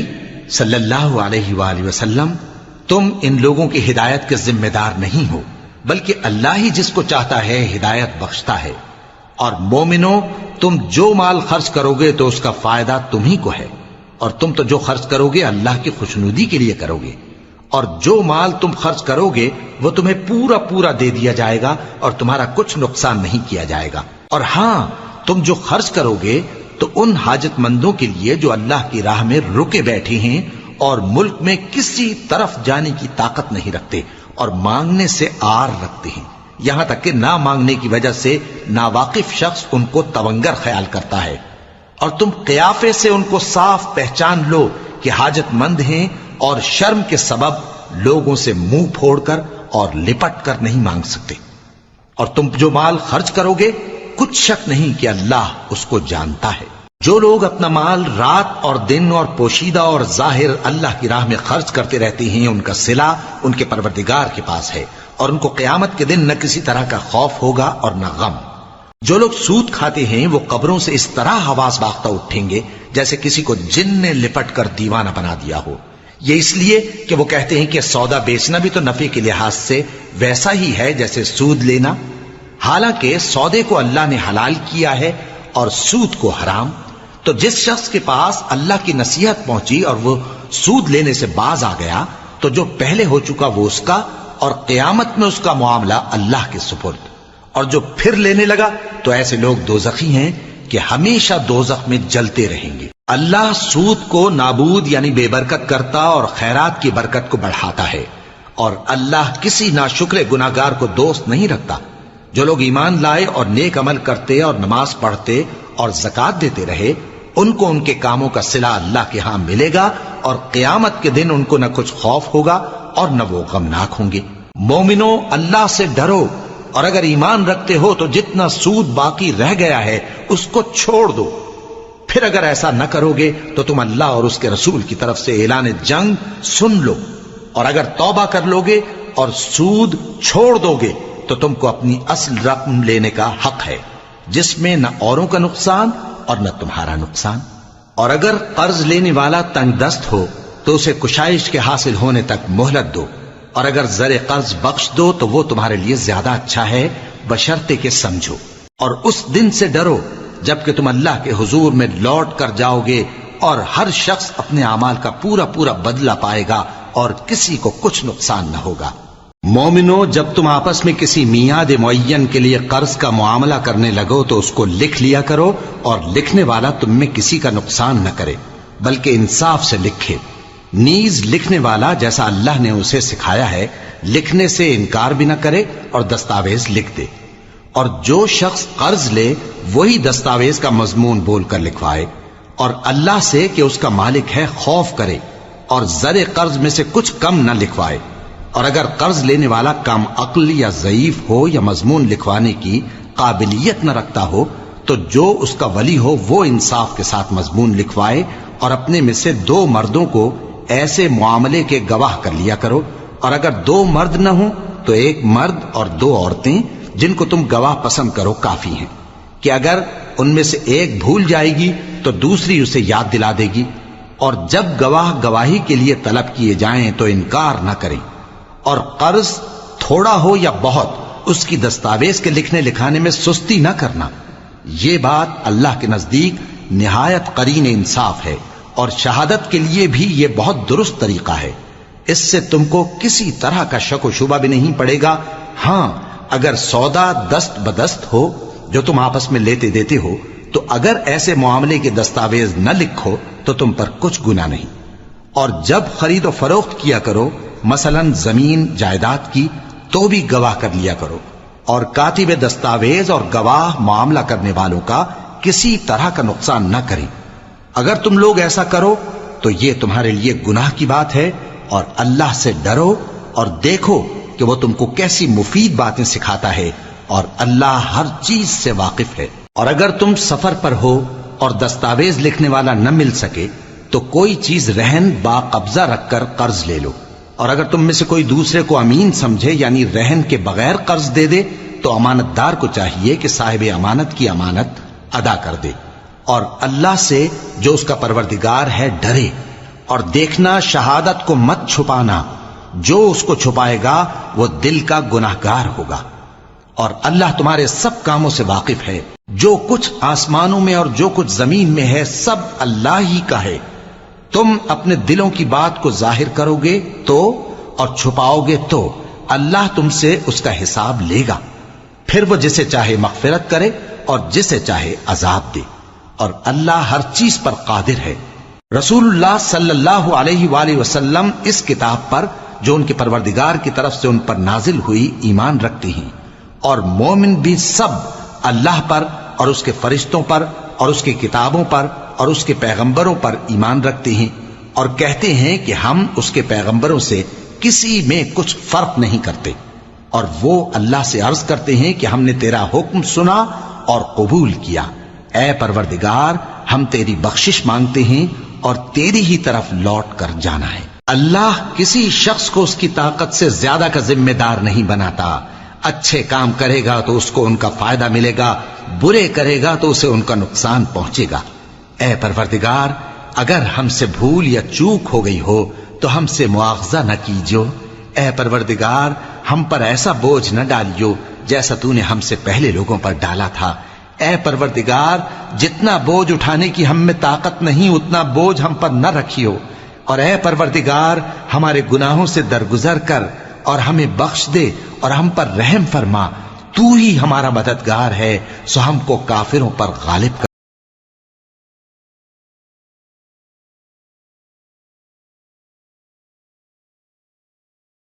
A: صلی اللہ علیہ وآلہ وسلم، تم ان لوگوں کی ہدایت کے ذمہ دار نہیں ہو، بلکہ اللہ ہی جس کو چاہتا ہے ہدایت بخشتا ہے۔ اور مومنو، تم جو مال خرچ کرو گے تو اس کا فائدہ تمہیں کو ہے، اور تم تو جو خرچ کرو گے اللہ کی خوشنودی کے لیے کرو گے، اور جو مال تم خرچ کرو گے وہ تمہیں پورا پورا دے دیا جائے گا اور تمہارا کچھ نقصان نہیں کیا جائے گا۔ اور ہاں، تم جو خرچ کرو گے تو ان حاجت مندوں کے لیے جو اللہ کی راہ میں رکے بیٹھے ہیں اور ملک میں کسی طرف جانے کی طاقت نہیں رکھتے اور مانگنے سے آر رکھتے ہیں، یہاں تک کہ نہ مانگنے کی وجہ سے ناواقف شخص ان کو تونگر خیال کرتا ہے، اور تم قیافے سے ان کو صاف پہچان لو کہ حاجت مند ہیں، اور شرم کے سبب لوگوں سے منہ پھوڑ کر اور لپٹ کر نہیں مانگ سکتے۔ اور تم جو مال خرچ کرو گے کچھ شک نہیں کہ اللہ اس کو جانتا ہے۔ جو لوگ اپنا مال رات اور دن اور پوشیدہ اور ظاہر اللہ کی راہ میں خرچ کرتے رہتے ہیں، ان کا صلہ ان کے پروردگار کے پاس ہے، اور ان کو قیامت کے دن نہ کسی طرح کا خوف ہوگا اور نہ غم۔ جو لوگ سود کھاتے ہیں وہ قبروں سے اس طرح حواس باختہ اٹھیں گے جیسے کسی کو جن نے لپٹ کر دیوانہ بنا دیا ہو، یہ اس لیے کہ وہ کہتے ہیں کہ سودا بیچنا بھی تو نفع کے لحاظ سے ویسا ہی ہے جیسے سود لینا، حالانکہ سودے کو اللہ نے حلال کیا ہے اور سود کو حرام۔ تو جس شخص کے پاس اللہ کی نصیحت پہنچی اور وہ سود لینے سے باز آ گیا تو جو پہلے ہو چکا وہ اس کا، اور قیامت میں اس کا معاملہ اللہ کے سپرد۔ اور جو پھر لینے لگا تو ایسے لوگ دوزخی ہیں کہ ہمیشہ دوزخ میں جلتے رہیں گے۔ اللہ سود کو نابود یعنی بے برکت کرتا اور خیرات کی برکت کو بڑھاتا ہے، اور اللہ کسی ناشکر گناہگار کو دوست نہیں رکھتا۔ جو لوگ ایمان لائے اور نیک عمل کرتے اور نماز پڑھتے اور زکوٰۃ دیتے رہے، ان کو ان کے کاموں کا صلہ اللہ کے ہاں ملے گا، اور قیامت کے دن ان کو نہ کچھ خوف ہوگا اور نہ وہ غمناک ہوں گے۔ مومنو، اللہ سے ڈرو، اور اگر ایمان رکھتے ہو تو جتنا سود باقی رہ گیا ہے اس کو چھوڑ دو۔ پھر اگر ایسا نہ کرو گے تو تم اللہ اور اس کے رسول کی طرف سے اعلان جنگ سن لو، اور اگر توبہ کر لو گے اور سود چھوڑ دو گے تو تم کو اپنی اصل رقم لینے کا حق ہے، جس میں نہ اوروں کا نقصان اور نہ تمہارا نقصان۔ اور اگر قرض لینے والا تنگ دست ہو تو اسے کشائش کے حاصل ہونے تک مہلت دو، اور اگر زر قرض بخش دو تو وہ تمہارے لیے زیادہ اچھا ہے، بشرطے کہ سمجھو۔ اور اس دن سے ڈرو جبکہ تم اللہ کے حضور میں لوٹ کر جاؤ گے، اور ہر شخص اپنے اعمال کا پورا پورا بدلہ پائے گا اور کسی کو کچھ نقصان نہ ہوگا۔ مومنو، جب تم آپس میں کسی میعاد معین کے لیے قرض کا معاملہ کرنے لگو تو اس کو لکھ لیا کرو، اور لکھنے والا تم میں کسی کا نقصان نہ کرے بلکہ انصاف سے لکھے۔ نیز لکھنے والا جیسا اللہ نے اسے سکھایا ہے لکھنے سے انکار بھی نہ کرے اور دستاویز لکھ دے، اور جو شخص قرض لے وہی دستاویز کا مضمون بول کر لکھوائے، اور اللہ سے کہ اس کا مالک ہے خوف کرے، اور زر قرض میں سے کچھ کم نہ لکھوائے۔ اور اگر قرض لینے والا کم عقل یا ضعیف ہو یا مضمون لکھوانے کی قابلیت نہ رکھتا ہو تو جو اس کا ولی ہو وہ انصاف کے ساتھ مضمون لکھوائے، اور اپنے میں سے 2 مردوں کو ایسے معاملے کے گواہ کر لیا کرو، اور اگر 2 مرد نہ ہوں تو 1 مرد اور 2 عورتیں جن کو تم گواہ پسند کرو کافی ہیں، کہ اگر ان میں سے ایک بھول جائے گی تو دوسری اسے یاد دلا دے گی، اور جب گواہ گواہی کے لیے طلب کیے جائیں تو انکار نہ کریں۔ اور قرض تھوڑا ہو یا بہت اس کی دستاویز کے لکھنے لکھانے میں سستی نہ کرنا، یہ بات اللہ کے نزدیک نہایت قرین انصاف ہے، اور شہادت کے لیے بھی یہ بہت درست طریقہ ہے، اس سے تم کو کسی طرح کا شک و شبہ بھی نہیں پڑے گا۔ ہاں، اگر سودا دست بدست ہو جو تم آپس میں لیتے دیتے ہو تو اگر ایسے معاملے کے دستاویز نہ لکھو تو تم پر کچھ گناہ نہیں۔ اور جب خرید و فروخت کیا کرو، مثلا زمین جائیداد کی، تو بھی گواہ کر لیا کرو، اور کاتب دستاویز اور گواہ معاملہ کرنے والوں کا کسی طرح کا نقصان نہ کریں۔ اگر تم لوگ ایسا کرو تو یہ تمہارے لیے گناہ کی بات ہے، اور اللہ سے ڈرو اور دیکھو کہ وہ تم کو کیسی مفید باتیں سکھاتا ہے، اور اللہ ہر چیز سے واقف ہے۔ اور اگر تم سفر پر ہو اور دستاویز لکھنے والا نہ مل سکے تو کوئی چیز رہن باقبضہ رکھ کر قرض لے لو، اور اگر تم میں سے کوئی دوسرے کو امین سمجھے یعنی رہن کے بغیر قرض دے دے تو امانت دار کو چاہیے کہ صاحب امانت کی امانت ادا کر دے، اور اللہ سے جو اس کا پروردگار ہے ڈرے، اور دیکھنا شہادت کو مت چھپانا، جو اس کو چھپائے گا وہ دل کا گناہگار ہوگا، اور اللہ تمہارے سب کاموں سے واقف ہے، جو کچھ آسمانوں میں اور جو کچھ زمین میں ہے سب اللہ ہی کا ہے۔ تم اپنے دلوں کی بات کو ظاہر کرو گے تو اور چھپاؤ گے تو اللہ تم سے اس کا حساب لے گا، پھر وہ جسے چاہے مغفرت کرے اور جسے چاہے عذاب دے، اور اللہ ہر چیز پر قادر ہے۔ رسول اللہ صلی اللہ علیہ وآلہ وسلم اس کتاب پر جو ان کے پروردگار کی طرف سے ان پر نازل ہوئی ایمان رکھتے ہیں، اور مومن بھی سب اللہ پر اور اس کے فرشتوں پر اور اس کی کتابوں پر اور اس کے پیغمبروں پر ایمان رکھتے ہیں، اور کہتے ہیں کہ ہم اس کے پیغمبروں سے کسی میں کچھ فرق نہیں کرتے، اور وہ اللہ سے عرض کرتے ہیں کہ ہم نے تیرا حکم سنا اور قبول کیا، اے پروردگار ہم تیری بخشش مانگتے ہیں اور تیری ہی طرف لوٹ کر جانا ہے۔ اللہ کسی شخص کو اس کی طاقت سے زیادہ کا ذمہ دار نہیں بناتا، اچھے کام کرے گا تو اس کو ان کا فائدہ ملے گا، برے کرے گا تو اسے ان کا نقصان پہنچے گا۔ اے پروردگار اگر ہم سے بھول یا چوک ہو گئی ہو تو ہم سے مواخذہ نہ کیجو، اے پروردگار ہم پر ایسا بوجھ نہ ڈالیو جیسا تو نے ہم سے پہلے لوگوں پر ڈالا تھا، اے پروردگار جتنا بوجھ اٹھانے کی ہم میں طاقت نہیں اتنا بوجھ ہم پر نہ رکھیو، اور اے پروردگار ہمارے گناہوں سے درگزر کر اور ہمیں بخش دے اور ہم پر رحم فرما، تو ہی ہمارا مددگار ہے، سو ہم کو کافروں پر غالب کر۔